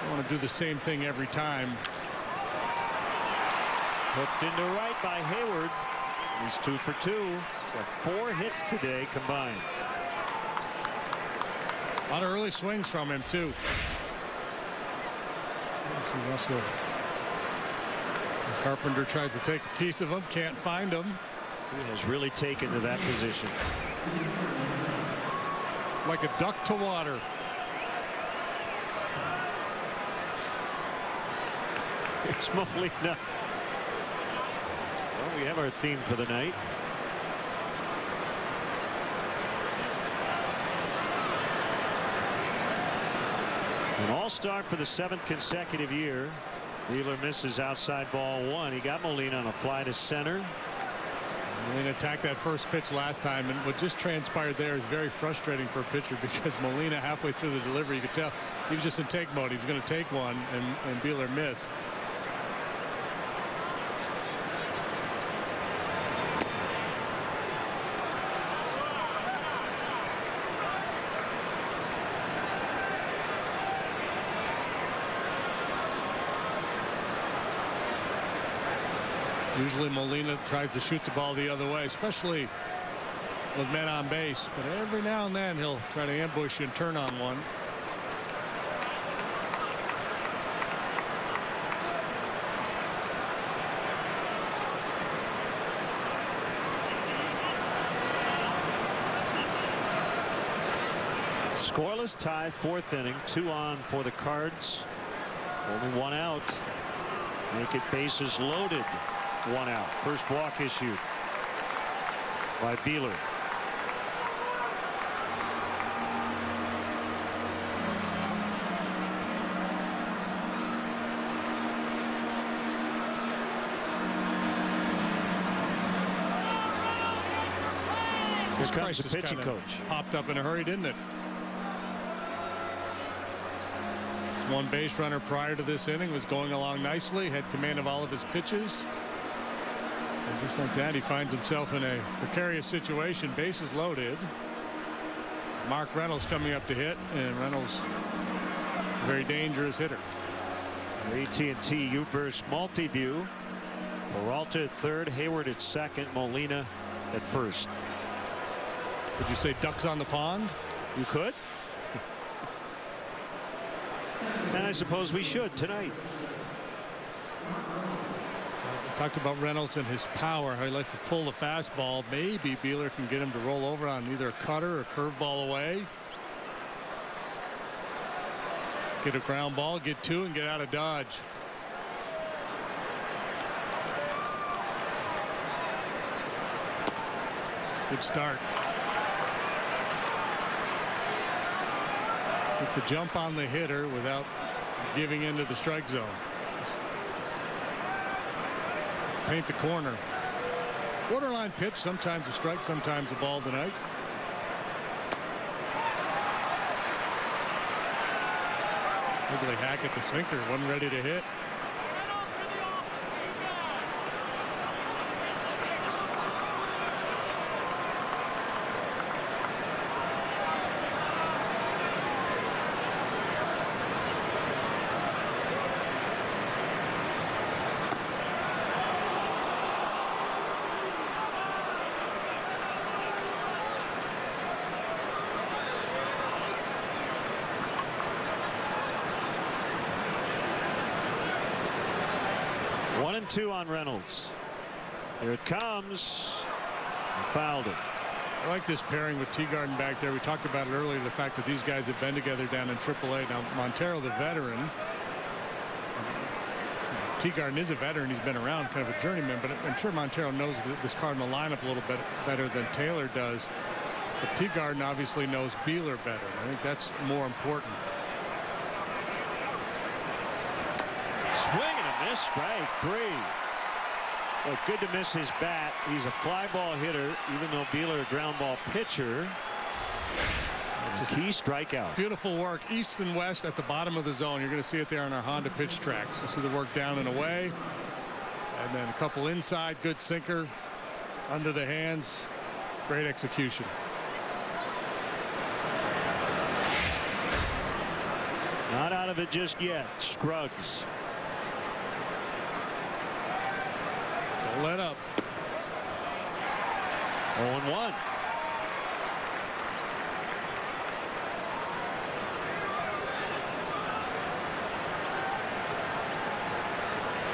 Speaker 15: I want to do the same thing every time.
Speaker 27: Hooked into right by Hayward. He's 2 for 2. Got 4 hits today combined.
Speaker 15: A lot of early swings from him too. Let's see Russell. Carpenter tries to take a piece of him, can't find him.
Speaker 27: He has really taken to that position.
Speaker 15: Like a duck to water.
Speaker 27: Here's Molina. Well, we have our theme for the night. An all-star for the 7th consecutive year. Beeler misses outside ball 1. He got Molina on a fly to center.
Speaker 15: Molina attacked that first pitch last time, and what just transpired there is very frustrating for a pitcher because Molina halfway through the delivery, you could tell he was just in take mode. He was going to take one, and Beeler missed. Usually Molina tries to shoot the ball the other way, especially with men on base. But every now and then he'll try to ambush you and turn on one.
Speaker 27: Scoreless tie, 4th inning. 2 on for the Cards. Only 1 out. Make it bases loaded. 1 out. First walk issued by Beeler. Here comes the pitching coach.
Speaker 15: Popped up in a hurry, didn't it? One base runner prior to this inning was going along nicely, had command of all of his pitches. And just like that, he finds himself in a precarious situation. Bases loaded. Mark Reynolds coming up to hit, and Reynolds, a very dangerous hitter.
Speaker 27: AT&T U-verse multi-view. Peralta at 3rd, Hayward at 2nd, Molina at 1st.
Speaker 15: Would you say ducks on the pond?
Speaker 27: You could. And I suppose we should tonight.
Speaker 15: We talked about Reynolds and his power, how he likes to pull the fastball. Maybe Beeler can get him to roll over on either a cutter or curveball away. Get a ground ball, get 2, and get out of Dodge. Good start. Get the jump on the hitter without giving into the strike zone. Just paint the corner. Borderline pitch, sometimes a strike, sometimes a ball tonight. Ugly hack at the sinker. Wasn't ready to hit.
Speaker 27: One and two on Reynolds. Here it comes. He fouled it.
Speaker 15: I like this pairing with Teagarden back there. We talked about it earlier, the fact that these guys have been together down in AAA. Now, Montero, the veteran. Teagarden is a veteran. He's been around, kind of a journeyman, but I'm sure Montero knows this Cardinal lineup a little bit better than Taylor does. But Teagarden obviously knows Beeler better. I think that's more important.
Speaker 27: Swing and a miss, strike three. Well, good to miss his bat. He's a fly ball hitter, even though Beeler a ground ball pitcher. It's a key strikeout.
Speaker 15: Beautiful work, east and west at the bottom of the zone. You're going to see it there on our Honda pitch tracks. You see the work down and away, and then a couple inside. Good sinker under the hands. Great execution.
Speaker 27: Not out of it just yet. Scruggs.
Speaker 15: Don't let up.
Speaker 27: 0-1.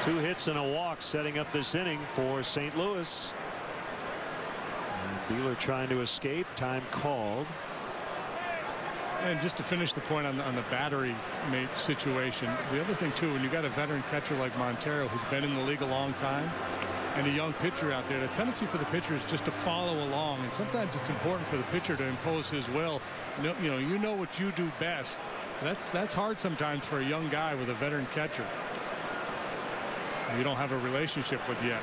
Speaker 27: Two hits and a walk setting up this inning for St. Louis. And Beeler trying to escape. Time called.
Speaker 15: And just to finish the point on the battery mate situation, the other thing too, when you got a veteran catcher like Montero who's been in the league a long time and a young pitcher out there, the tendency for the pitcher is just to follow along, and sometimes it's important for the pitcher to impose his will. You know what you do best. That's hard sometimes for a young guy with a veteran catcher you don't have a relationship with yet.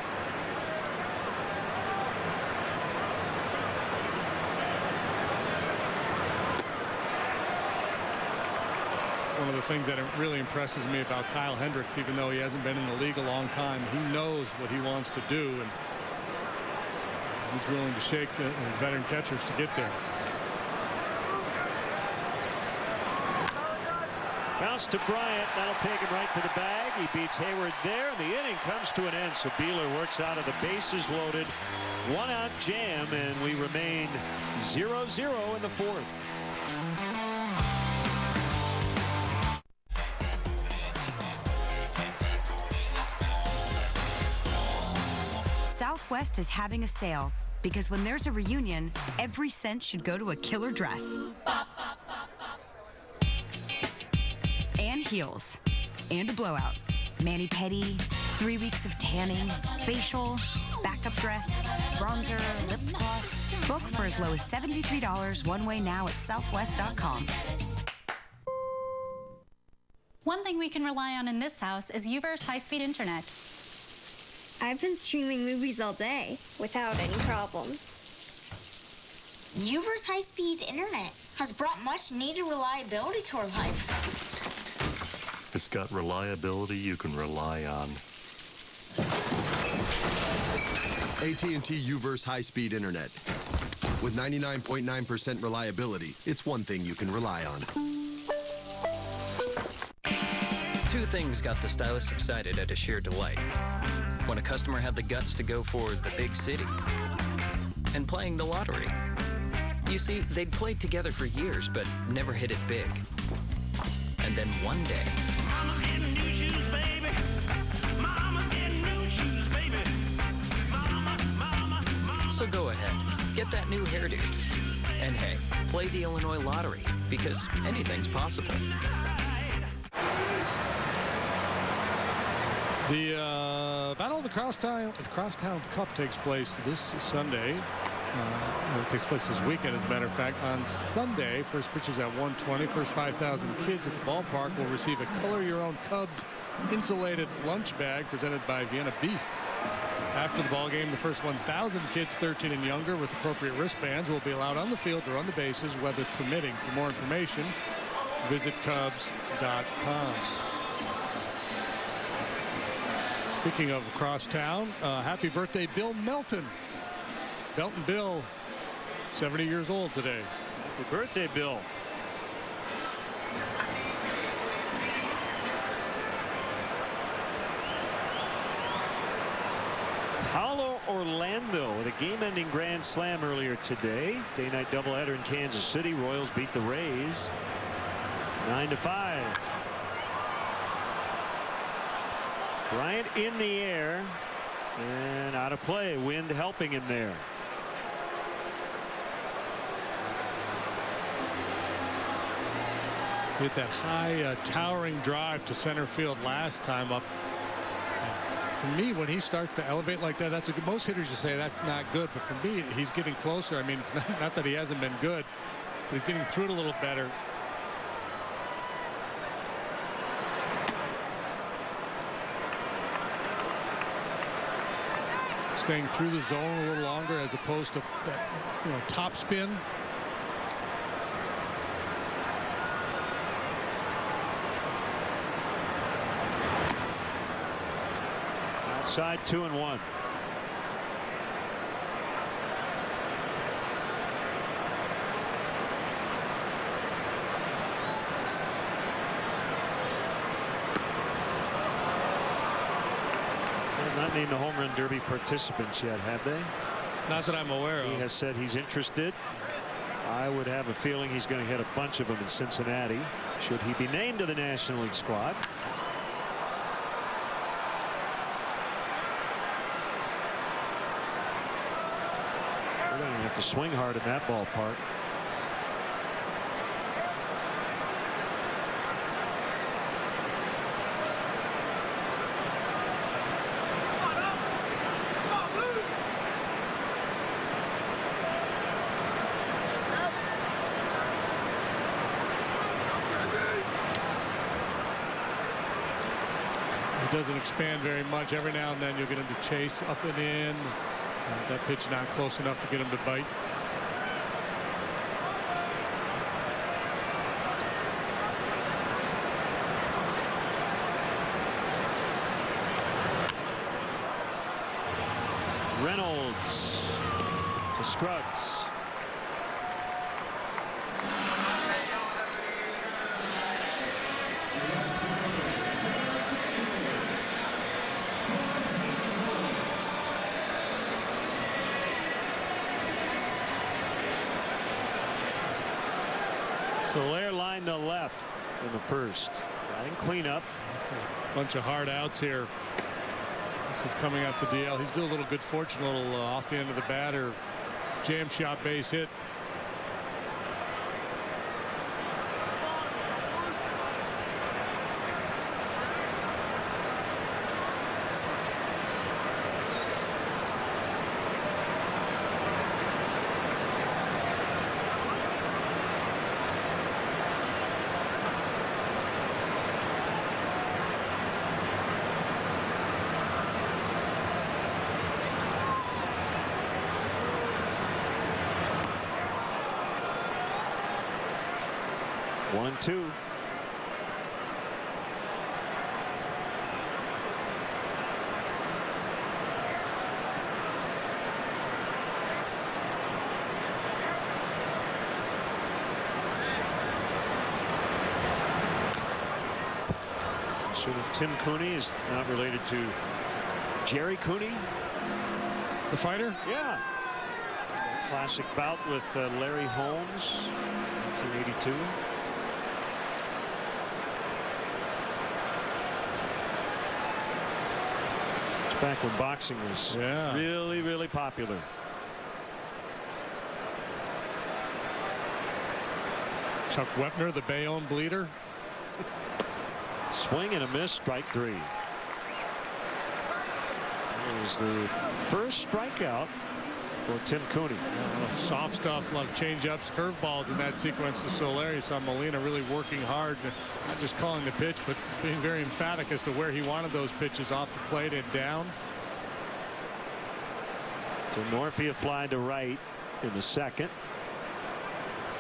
Speaker 15: One of the things that really impresses me about Kyle Hendricks, even though he hasn't been in the league a long time, he knows what he wants to do, and he's willing to shake the veteran catchers to get there.
Speaker 27: Bounce to Bryant. That'll take him right to the bag. He beats Hayward there, and the inning comes to an end. So Beeler works out of the bases loaded. 1-out jam, and we remain 0-0 in the fourth.
Speaker 3: Southwest is having a sale because when there's a reunion, every cent should go to a killer dress. And heels. And a blowout. Mani-pedi, 3 weeks of tanning, facial, backup dress, bronzer, lip gloss. Book for as low as $73 one way now at southwest.com.
Speaker 9: One thing we can rely on in this house is UVerse high-speed internet.
Speaker 19: I've been streaming movies all day without any problems.
Speaker 21: UVerse high-speed internet has brought much-needed reliability to our lives.
Speaker 24: It's got reliability you can rely on.
Speaker 25: AT&T UVerse high-speed internet. With 99.9% reliability, it's one thing you can rely on.
Speaker 26: Two things got the stylists excited at a sheer delight. When a customer had the guts to go for the big city and playing the lottery. You see, they'd played together for years, but never hit it big. And then one day, Mama getting new shoes, baby. Mama getting new shoes, baby. Mama. So go ahead, get that new hairdo. And hey, play the Illinois lottery, because anything's possible.
Speaker 15: The Battle of the Crosstown Cup takes place this Sunday. It takes place this weekend, as a matter of fact. On Sunday, first pitch is at 1:20. First 5,000 kids at the ballpark will receive a Color Your Own Cubs insulated lunch bag presented by Vienna Beef. After the ball game, the first 1,000 kids 13 and younger with appropriate wristbands will be allowed on the field to run the bases, weather permitting. For more information, Visit Cubs.com. Speaking of across town, happy birthday, Bill Melton. Melton Bill, 70 years old today.
Speaker 27: Happy birthday, Bill. Paulo Orlando with a game-ending grand slam earlier today. Day-night doubleheader in Kansas City. Royals beat the Rays 9-5. Bryant in the air and out of play. Wind helping him there.
Speaker 15: Hit that high towering drive to center field last time up. For me, when he starts to elevate like that, that's a good. Most hitters just say that's not good, but for me, he's getting closer. I mean, it's not that he hasn't been good, but he's getting through it a little better. Staying through the zone a little longer as opposed to that, top spin.
Speaker 27: Outside 2-1. Not named the home run derby participants yet, have they?
Speaker 15: Not that I'm aware of.
Speaker 27: He has said he's interested. I would have a feeling he's going to hit a bunch of them in Cincinnati should he be named to the National League squad. They're going to have to swing hard in that ballpark.
Speaker 15: Doesn't expand very much. Every now and then you'll get him to chase up and in. That pitch not close enough to get him to bite.
Speaker 27: Reynolds to Scruggs. Soler line to left in the first. And cleanup.
Speaker 15: A bunch of hard outs here. This is coming off the DL. He's doing a little good fortune, a little off the end of the bat or jam shot base hit.
Speaker 27: Two. So Tim Cooney is not related to Jerry Cooney,
Speaker 15: the fighter.
Speaker 27: Yeah, classic bout with Larry Holmes, 1982. Back when boxing was really popular.
Speaker 15: Chuck Wepner, the Bayonne bleeder.
Speaker 27: Swing and a miss, strike three. It was the first strikeout for Tim Cooney.
Speaker 15: Soft stuff, a lot of change-ups, curveballs in that sequence to Soler. You saw Molina really working hard, not just calling the pitch, but being very emphatic as to where he wanted those pitches, off the plate and down.
Speaker 27: Norfia flying to right in the second.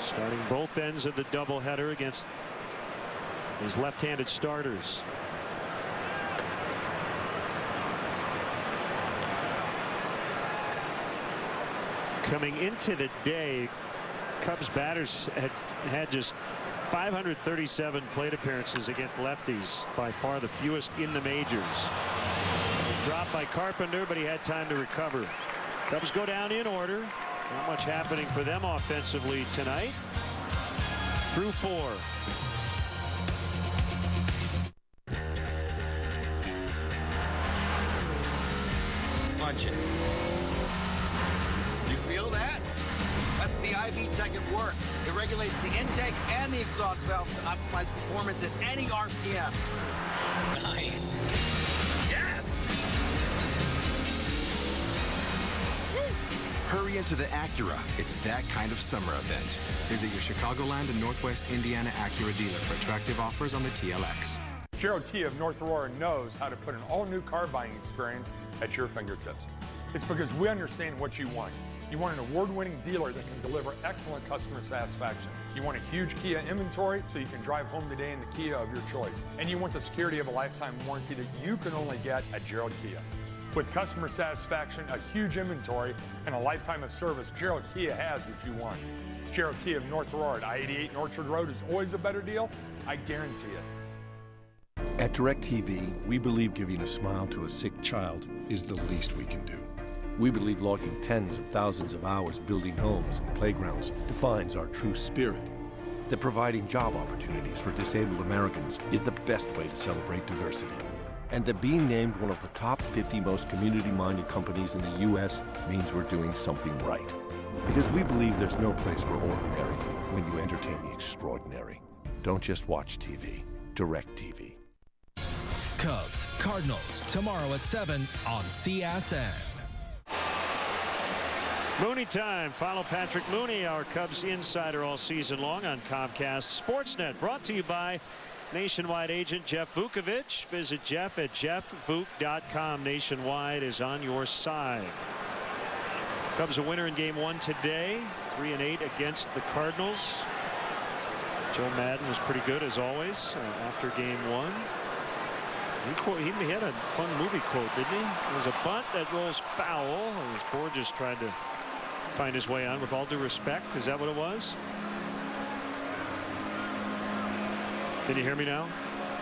Speaker 27: Starting both ends of the doubleheader against These left-handed starters. Coming into the day, Cubs batters had just 537 plate appearances against lefties, by far the fewest in the majors. Dropped by Carpenter, but he had time to recover. Cubs go down in order. Not much happening for them offensively tonight. Through 4.
Speaker 1: Punch it. You feel that? That's the IV Tech at work. It regulates the intake and the exhaust valves to optimize performance at any RPM. Nice. Yes!
Speaker 25: Hurry into the Acura. It's that kind of summer event. Visit your Chicagoland and Northwest Indiana Acura dealer for attractive offers on the TLX.
Speaker 4: Gerald Kia of North Aurora knows how to put an all-new car buying experience at your fingertips. It's because we understand what you want. You want an award-winning dealer that can deliver excellent customer satisfaction. You want a huge Kia inventory so you can drive home today in the Kia of your choice. And you want the security of a lifetime warranty that you can only get at Gerald Kia. With customer satisfaction, a huge inventory, and a lifetime of service, Gerald Kia has what you want. Gerald Kia of North Aurora at I-88 and Orchard Road is always a better deal. I guarantee it.
Speaker 6: At DirecTV, we believe giving a smile to a sick child is the least we can do. We believe logging tens of thousands of hours building homes and playgrounds defines our true spirit. That providing job opportunities for disabled Americans is the best way to celebrate diversity. And that being named one of the top 50 most community-minded companies in the U.S. means we're doing something right. Because we believe there's no place for ordinary when you entertain the extraordinary. Don't just watch TV. DirecTV.
Speaker 7: Cubs, Cardinals, tomorrow at 7 on CSN.
Speaker 27: Mooney time. Follow Patrick Mooney, our Cubs insider all season long on Comcast Sportsnet. Brought to you by Nationwide agent Jeff Vukovich. Visit Jeff at jeffvuk.com. Nationwide is on your side. Cubs a winner in game 1 today. 3-8 against the Cardinals. Joe Madden was pretty good as always after game 1. He had a fun movie quote, didn't he? There's a bunt that rolls foul. As Borges tried to find his way on. With all due respect, is that what it was? Can you hear me now?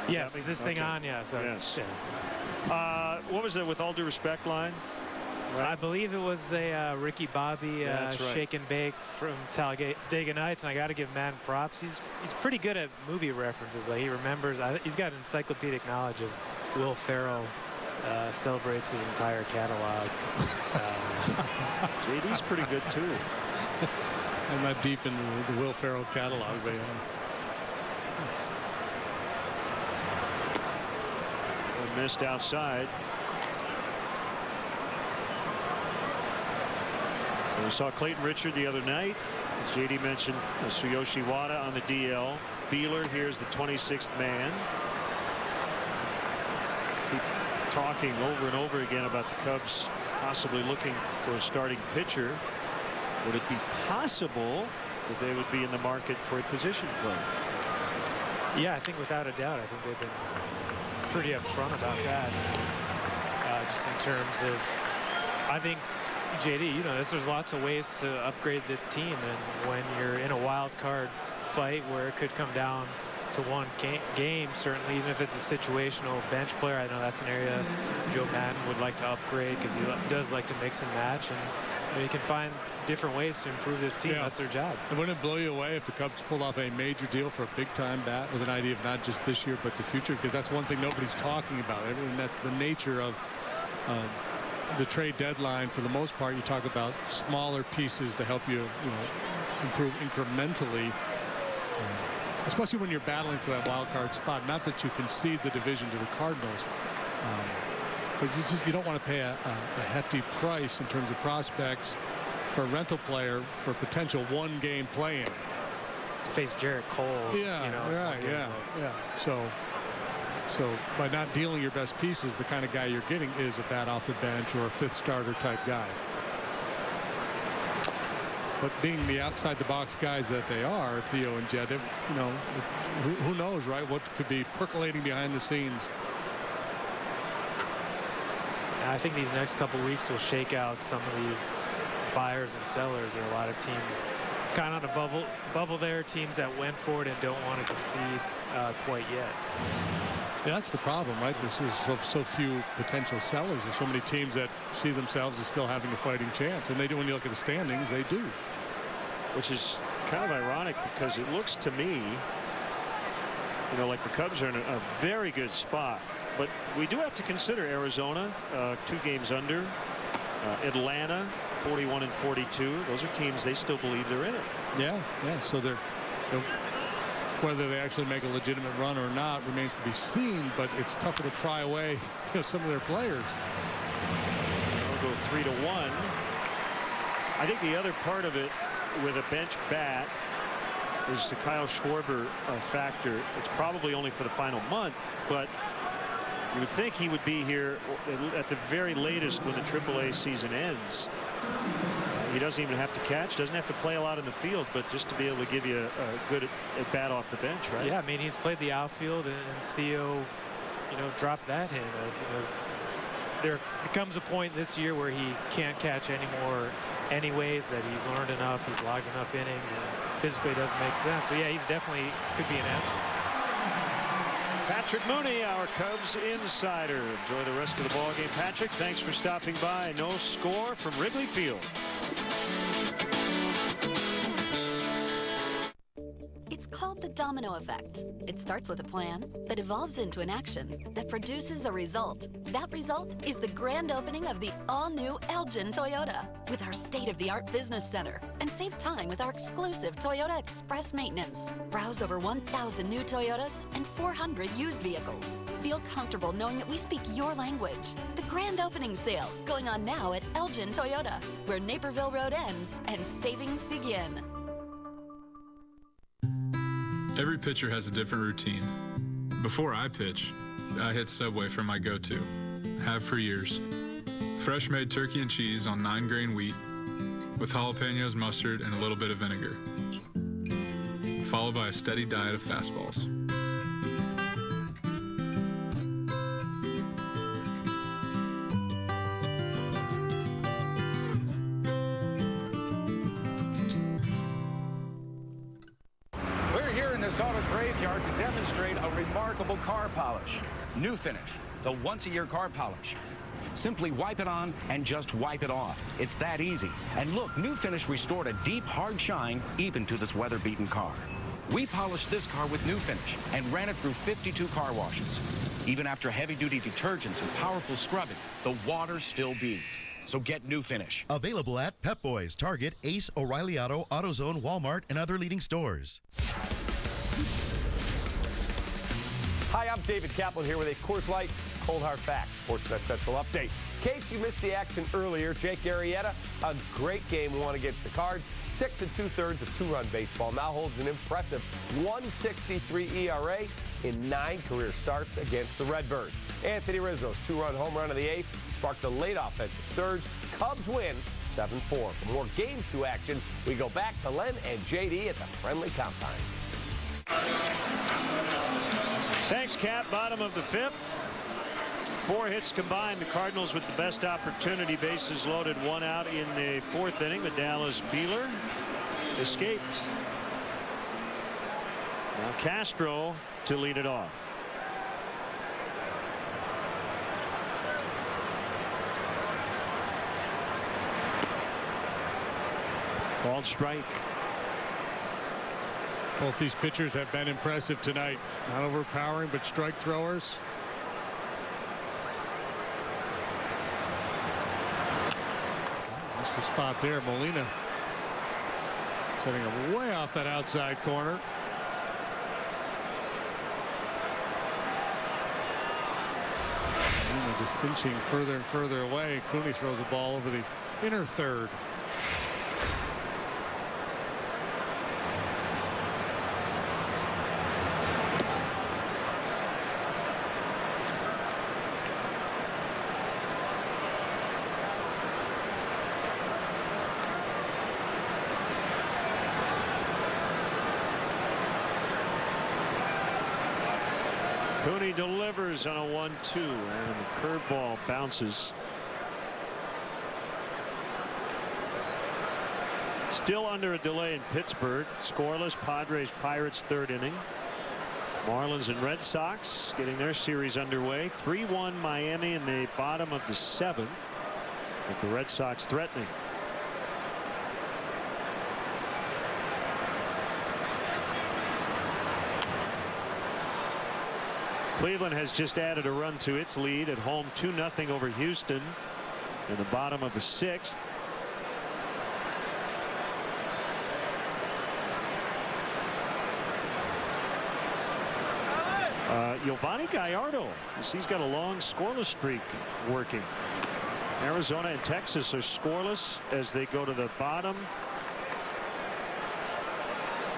Speaker 13: Yes. Is this thing on? Yeah. Sorry.
Speaker 27: Yes. Yeah. What was the with all due respect line? Right?
Speaker 13: I believe it was a Ricky Bobby shake and bake from Talladega Nights, and I got to give Madden props. He's pretty good at movie references. Like he remembers. He's got encyclopedic knowledge of Will Ferrell. Celebrates his entire catalog.
Speaker 27: JD's pretty good too.
Speaker 15: I'm not deep into the Will Ferrell catalog, but
Speaker 27: missed outside. So we saw Clayton Richard the other night. As JD mentioned, Tsuyoshi Wada on the DL. Beeler, here's the 26th man. Keep talking over and over again about the Cubs possibly looking for a starting pitcher. Would it be possible that they would be in the market for a position player?
Speaker 13: Yeah, I think without a doubt. I think they've been pretty upfront about that. Just in terms of, I think, JD, there's lots of ways to upgrade this team, and when you're in a wild card fight where it could come down to one game, certainly, even if it's a situational bench player, I know that's an area Joe Madden would like to upgrade because he does like to mix and match, and you can find different ways to improve this team. Yeah. That's their job.
Speaker 15: And wouldn't it blow you away if the Cubs pulled off a major deal for a big-time bat with an idea of not just this year but the future? Because that's one thing nobody's talking about. And that's the nature of the trade deadline. For the most part, you talk about smaller pieces to help you, improve incrementally. Especially when you're battling for that wild card spot. Not that you concede the division to the Cardinals, but you don't want to pay a hefty price in terms of prospects for a rental player for potential one-game play-in.
Speaker 13: To face Jarrett Cole.
Speaker 15: Yeah, right. Yeah. So by not dealing your best pieces, the kind of guy you're getting is a bat off the bench or a fifth starter type guy. But being the outside-the-box guys that they are, Theo and Jed, you know, who knows, right? What could be percolating behind the scenes.
Speaker 13: I think these next couple weeks will shake out some of these buyers and sellers. There are a lot of teams kind of on the bubble there, teams that went for it and don't want to concede quite yet.
Speaker 15: Yeah, that's the problem, right? There's so few potential sellers. There's so many teams that see themselves as still having a fighting chance, and they do. When you look at the standings, they do.
Speaker 27: Which is kind of ironic because it looks to me, you know, like the Cubs are in a very good spot. But we do have to consider Arizona, 2 games under. Atlanta, 41 and 42. Those are teams they still believe they're in it.
Speaker 15: Yeah. So they're whether they actually make a legitimate run or not remains to be seen. But it's tougher to pry away some of their players.
Speaker 27: We'll go 3-1. I think the other part of it with a bench bat is the Kyle Schwarber factor. It's probably only for the final month, but you would think he would be here at the very latest when the AAA season ends. He doesn't even have to catch, doesn't have to play a lot in the field, but just to be able to give you a good at bat off the bench, right?
Speaker 13: Yeah, I mean, he's played the outfield, and Theo, you know, dropped that hint of, you know, there becomes a point this year where he can't catch anymore anyways, that he's learned enough, he's logged enough innings, and physically doesn't make sense. So yeah, he's definitely could be an answer.
Speaker 27: Patrick Mooney, our Cubs insider. Enjoy the rest of the ball game. Patrick, thanks for stopping by. No score from Wrigley Field.
Speaker 5: It's called the domino effect. It starts with a plan that evolves into an action that produces a result. That result is the grand opening of the all-new Elgin Toyota with our state-of-the-art business center, and save time with our exclusive Toyota Express Maintenance. Browse over 1,000 new Toyotas and 400 used vehicles. Feel comfortable knowing that we speak your language. The grand opening sale going on now at Elgin Toyota, where Naperville Road ends and savings begin.
Speaker 12: Every pitcher has a different routine. Before I pitch, I hit Subway for my go-to. Have for years. Fresh made turkey and cheese on 9-grain wheat with jalapenos, mustard, and a little bit of vinegar. Followed by a steady diet of fastballs.
Speaker 14: Auto Graveyard to demonstrate a remarkable car polish. New Finish, the once-a-year car polish. Simply wipe it on and just wipe it off. It's that easy. And look, New Finish restored a deep, hard shine even to this weather-beaten car. We polished this car with New Finish and ran it through 52 car washes. Even after heavy-duty detergents and powerful scrubbing, the water still beads. So get New Finish.
Speaker 17: Available at Pep Boys, Target, Ace, O'Reilly Auto, AutoZone, Walmart, and other leading stores.
Speaker 20: Hi, I'm David Kaplan here with a Coors Light Cold Hard Facts Sportsnet Central update. Case, you missed the action earlier. Jake Arrieta, a great game won against the Cards. 6 2/3 of two-run baseball. Now holds an impressive 1.63 ERA in 9 career starts against the Redbirds. Anthony Rizzo's 2-run home run of the 8th sparked a late offensive surge. Cubs win 7-4. For more Game 2 action, we go back to Len and JD at the friendly count time.
Speaker 27: Thanks, Cap. Bottom of the 5th. 4 hits combined. The Cardinals with the best opportunity. Bases loaded, 1 out in the 4th inning. The Dallas Beeler escaped. Now Castro to lead it off. Called strike.
Speaker 15: Both these pitchers have been impressive tonight. Not overpowering, but strike throwers. That's the spot there. Molina setting him way off that outside corner. Molina just inching further and further away. Cooney throws the ball over the inner third.
Speaker 27: Mooney delivers on a 1-2, and the curveball bounces. Still under a delay in Pittsburgh. Scoreless. Padres Pirates third inning. Marlins and Red Sox getting their series underway. 3-1 Miami in the bottom of the 7th, with the Red Sox threatening. Cleveland has just added a run to its lead at home, 2-0 over Houston in the bottom of the 6th. Giovanni Gallardo, he's got a long scoreless streak working. Arizona and Texas are scoreless as they go to the bottom.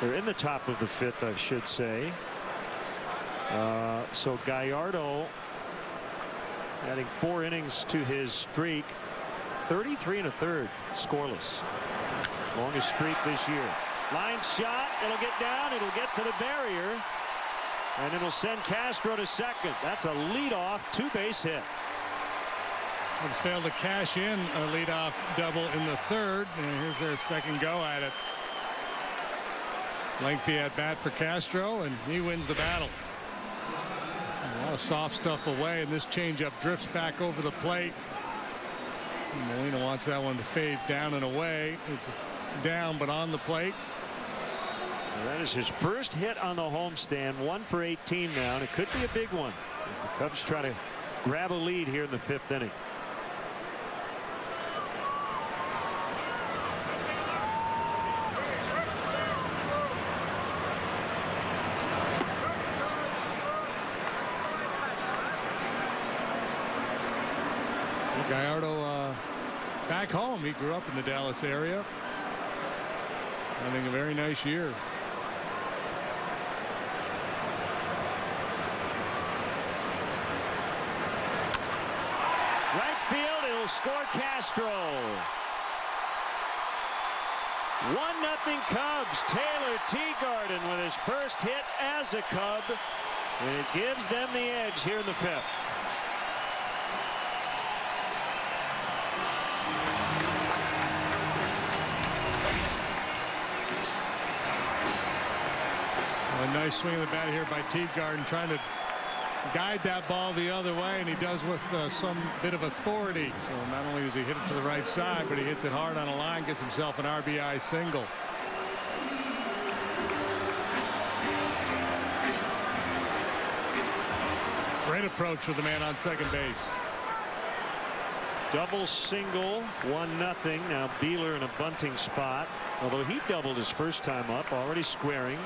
Speaker 27: They're in the top of the 5th, I should say. So Gallardo adding 4 innings to his streak. 33 1/3 scoreless. Longest streak this year. Line shot. It'll get down. It'll get to the barrier. And it'll send Castro to second. That's a leadoff 2-base hit.
Speaker 15: It's failed to cash in a leadoff double in the 3rd. And here's their second go at it. Lengthy at bat for Castro, and he wins the battle. A lot of soft stuff away, and this changeup drifts back over the plate. And Molina wants that one to fade down and away. It's down, but on the plate.
Speaker 27: That is his first hit on the homestand. 1 for 18 now, and it could be a big one as the Cubs try to grab a lead here in the 5th inning.
Speaker 15: Gallardo back home. He grew up in the Dallas area, having a very nice year.
Speaker 27: Right field, it'll score Castro. 1-0 Cubs. Taylor Teagarden with his first hit as a Cub, and it gives them the edge here in the 5th.
Speaker 15: A nice swing of the bat here by Teagarden, trying to guide that ball the other way, and he does with some bit of authority. So not only does he hit it to the right side, but he hits it hard on a line, gets himself an RBI single. Great approach with the man on second base.
Speaker 27: Double single, 1-0. Now Beeler in a bunting spot, although he doubled his first time up, already squaring.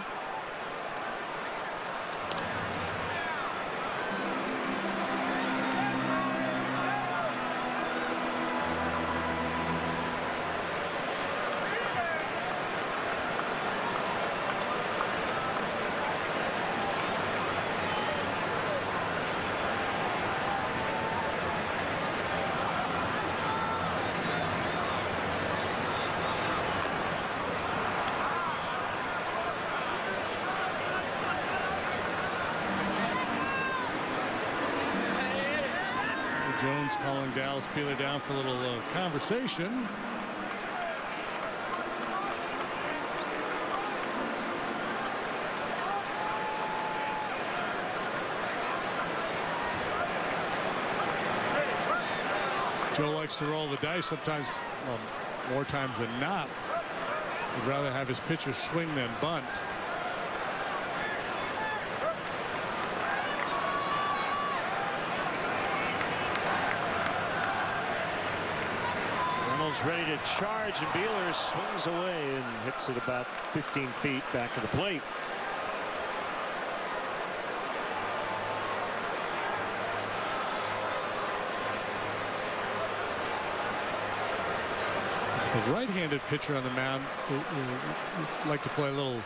Speaker 15: Jones calling Dallas Beeler down for a little conversation. Joe likes to roll the dice sometimes, well, more times than not. He'd rather have his pitcher swing than bunt.
Speaker 27: Ready to charge, and Beeler swings away and hits it about 15 feet back of the plate.
Speaker 15: The right-handed pitcher on the mound would like to play a little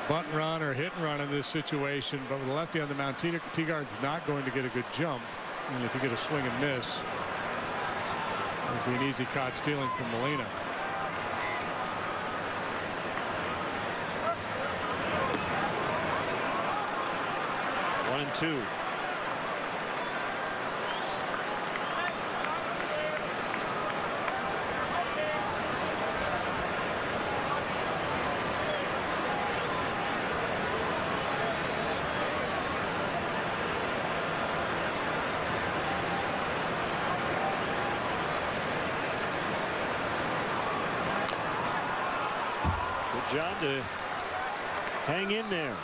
Speaker 15: bunt and run or hit and run in this situation, but with the lefty on the mound, Teagarden's not going to get a good jump, and if you get a swing and miss, it'll be an easy caught stealing from Molina.
Speaker 27: 2-2. Job to hang in there.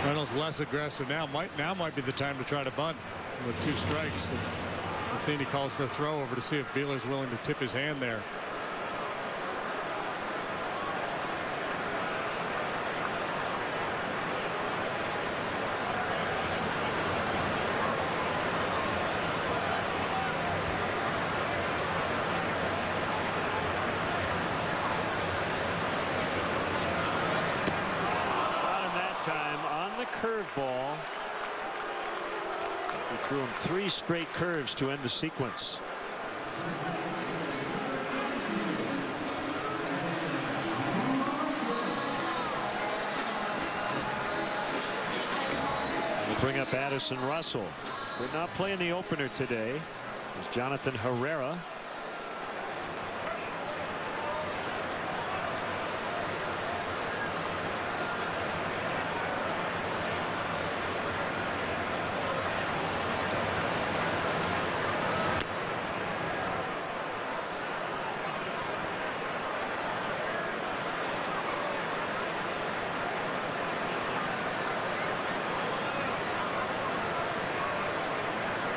Speaker 15: Reynolds less aggressive now. Might be the time to try to bunt with 2 strikes. Matheny calls for a throw over to see if Beeler's willing to tip his hand there.
Speaker 27: Got him that time on the curveball. He threw him 3 straight curves to end the sequence. We'll bring up Addison Russell. Did not play in the opener today. It's Jonathan Herrera.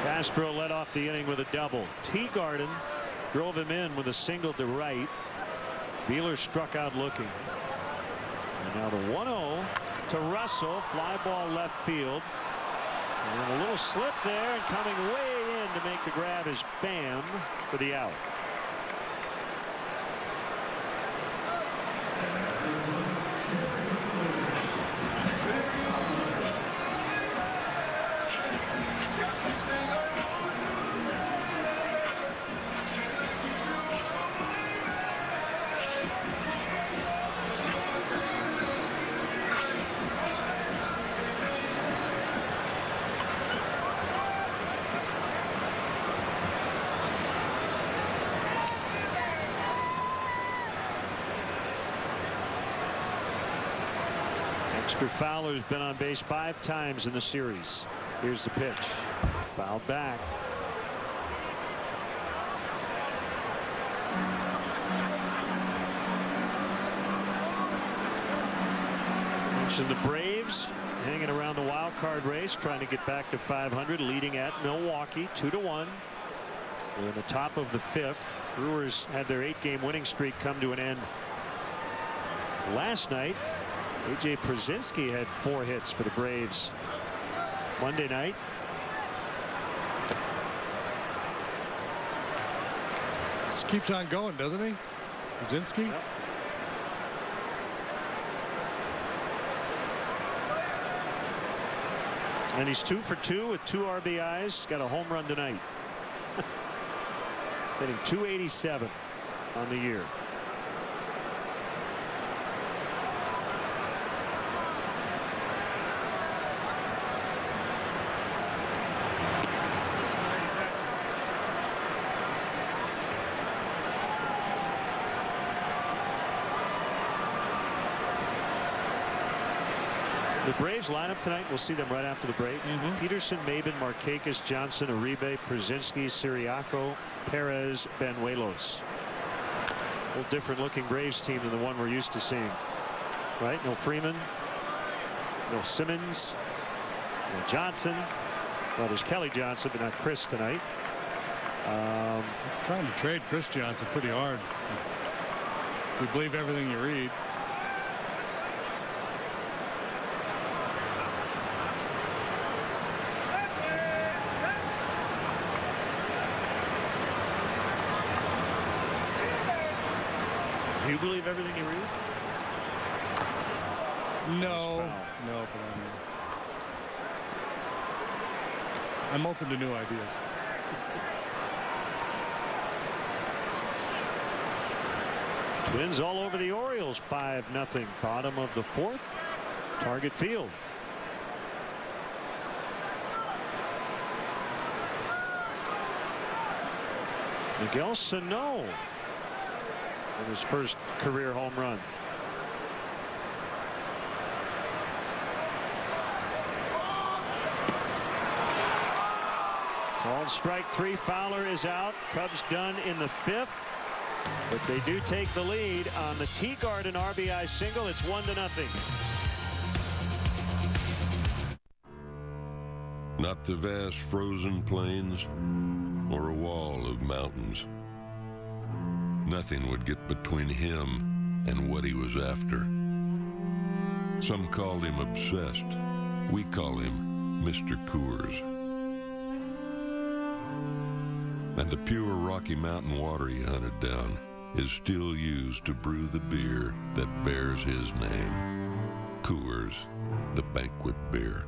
Speaker 27: Castro led off the inning with a double. Teagarden drove him in with a single to right. Beeler struck out looking. And now the 1-0 to Russell. Fly ball left field. And a little slip there, and coming way in to make the grab is Pham for the out. Dexter Fowler's been on base 5 times in the series. Here's the pitch. Fouled back. Mentioned the Braves hanging around the wild card race, trying to get back to 500, leading at Milwaukee 2-1. We're in the top of the 5th. Brewers had their 8-game winning streak come to an end last night. A.J. Przinsky had 4 hits for the Braves Monday night.
Speaker 15: Just keeps on going, doesn't he? Przinsky?
Speaker 27: Yep. And he's 2 for 2 with 2 RBIs. Got a home run tonight. Hitting .287 on the year. The Braves lineup tonight, we'll see them right after the break. Peterson, Maben, Markakis, Johnson, Uribe, Przinsky, Siriaco, Perez, Benuelos. A little different looking Braves team than the one we're used to seeing. Right? No Freeman, no Simmons, no Johnson. Well, there's Kelly Johnson, but not Chris tonight.
Speaker 15: Trying to trade Chris Johnson pretty hard. If you believe everything you read.
Speaker 27: Do you believe everything you read?
Speaker 15: No, but I'm open to new ideas.
Speaker 27: Twins all over the Orioles, 5-0. Bottom of the 4th. Target Field. Miguel Sano with his first career home run. Called strike 3. Fowler is out. Cubs done in the 5th. But they do take the lead on the Teagarden RBI single. It's 1-0.
Speaker 6: Not the vast frozen plains or a wall of mountains. Nothing would get between him and what he was after. Some called him obsessed. We call him Mr. Coors. And the pure Rocky Mountain water he hunted down is still used to brew the beer that bears his name. Coors, the banquet beer.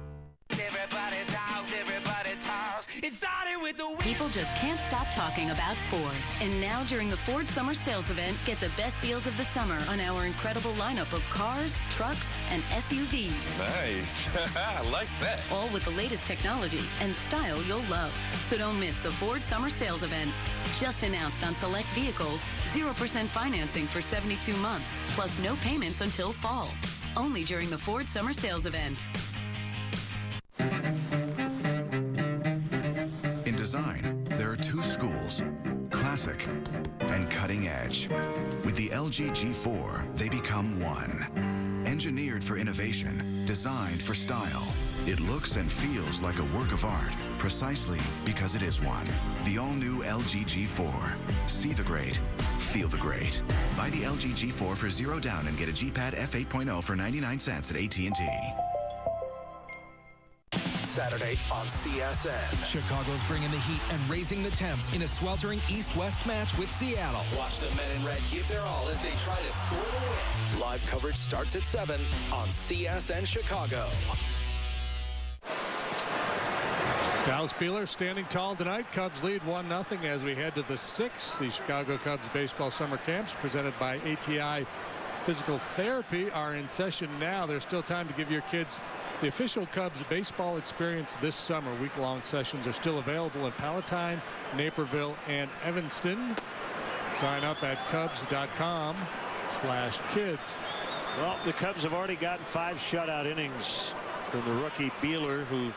Speaker 8: People just can't stop talking about Ford. And now during the Ford Summer Sales Event, get the best deals of the summer on our incredible lineup of cars, trucks, and SUVs.
Speaker 10: Nice. I like that.
Speaker 8: All with the latest technology and style you'll love. So don't miss the Ford Summer Sales Event. Just announced on select vehicles, 0% financing for 72 months, plus no payments until fall. Only during the Ford Summer Sales Event.
Speaker 11: In design, there are two schools, classic and cutting edge. With the LG G4, they become one. Engineered for innovation, designed for style. It looks and feels like a work of art, precisely because it is one. The all-new LG G4. See the great. Feel the great. Buy the LG G4 for $0 down and get a G-Pad F8.0 for 99 cents at AT&T.
Speaker 7: Saturday on CSN. Chicago's bringing the heat and raising the temps in a sweltering East-West match with Seattle.
Speaker 16: Watch the men in red give their all as they try to score the win.
Speaker 7: Live coverage starts at 7 on CSN Chicago.
Speaker 15: Dallas Beeler standing tall tonight. Cubs lead 1-0 as we head to the 6th. The Chicago Cubs baseball summer camps presented by ATI Physical Therapy are in session now. There's still time to give your kids the official Cubs baseball experience this summer. Week-long sessions are still available in Palatine, Naperville, and Evanston. Sign up at cubs.com/kids.
Speaker 27: Well, the Cubs have already gotten 5 shutout innings from the rookie Beeler, who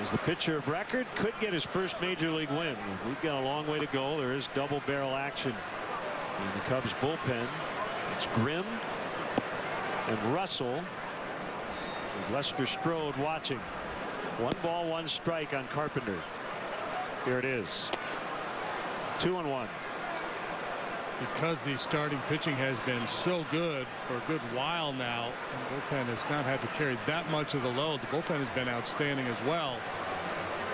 Speaker 27: is the pitcher of record, could get his first major league win. We've got a long way to go. There is double barrel action in the Cubs bullpen. It's Grimm and Russell with Lester Strode watching. 1 ball, 1 strike on Carpenter. Here it is. 2-1.
Speaker 15: Because the starting pitching has been so good for a good while now, and the bullpen has not had to carry that much of the load. The bullpen has been outstanding as well,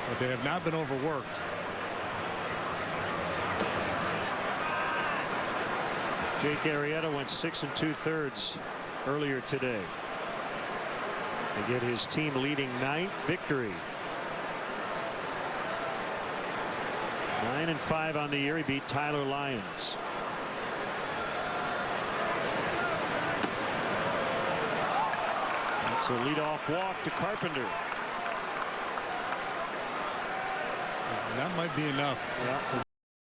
Speaker 15: but they have not been overworked.
Speaker 27: Jake Arrieta went 6 2/3 earlier today to get his team leading 9th victory. 9-5 on the year. He beat Tyler Lyons. That's a leadoff walk to Carpenter.
Speaker 15: That might be enough.
Speaker 27: Yeah.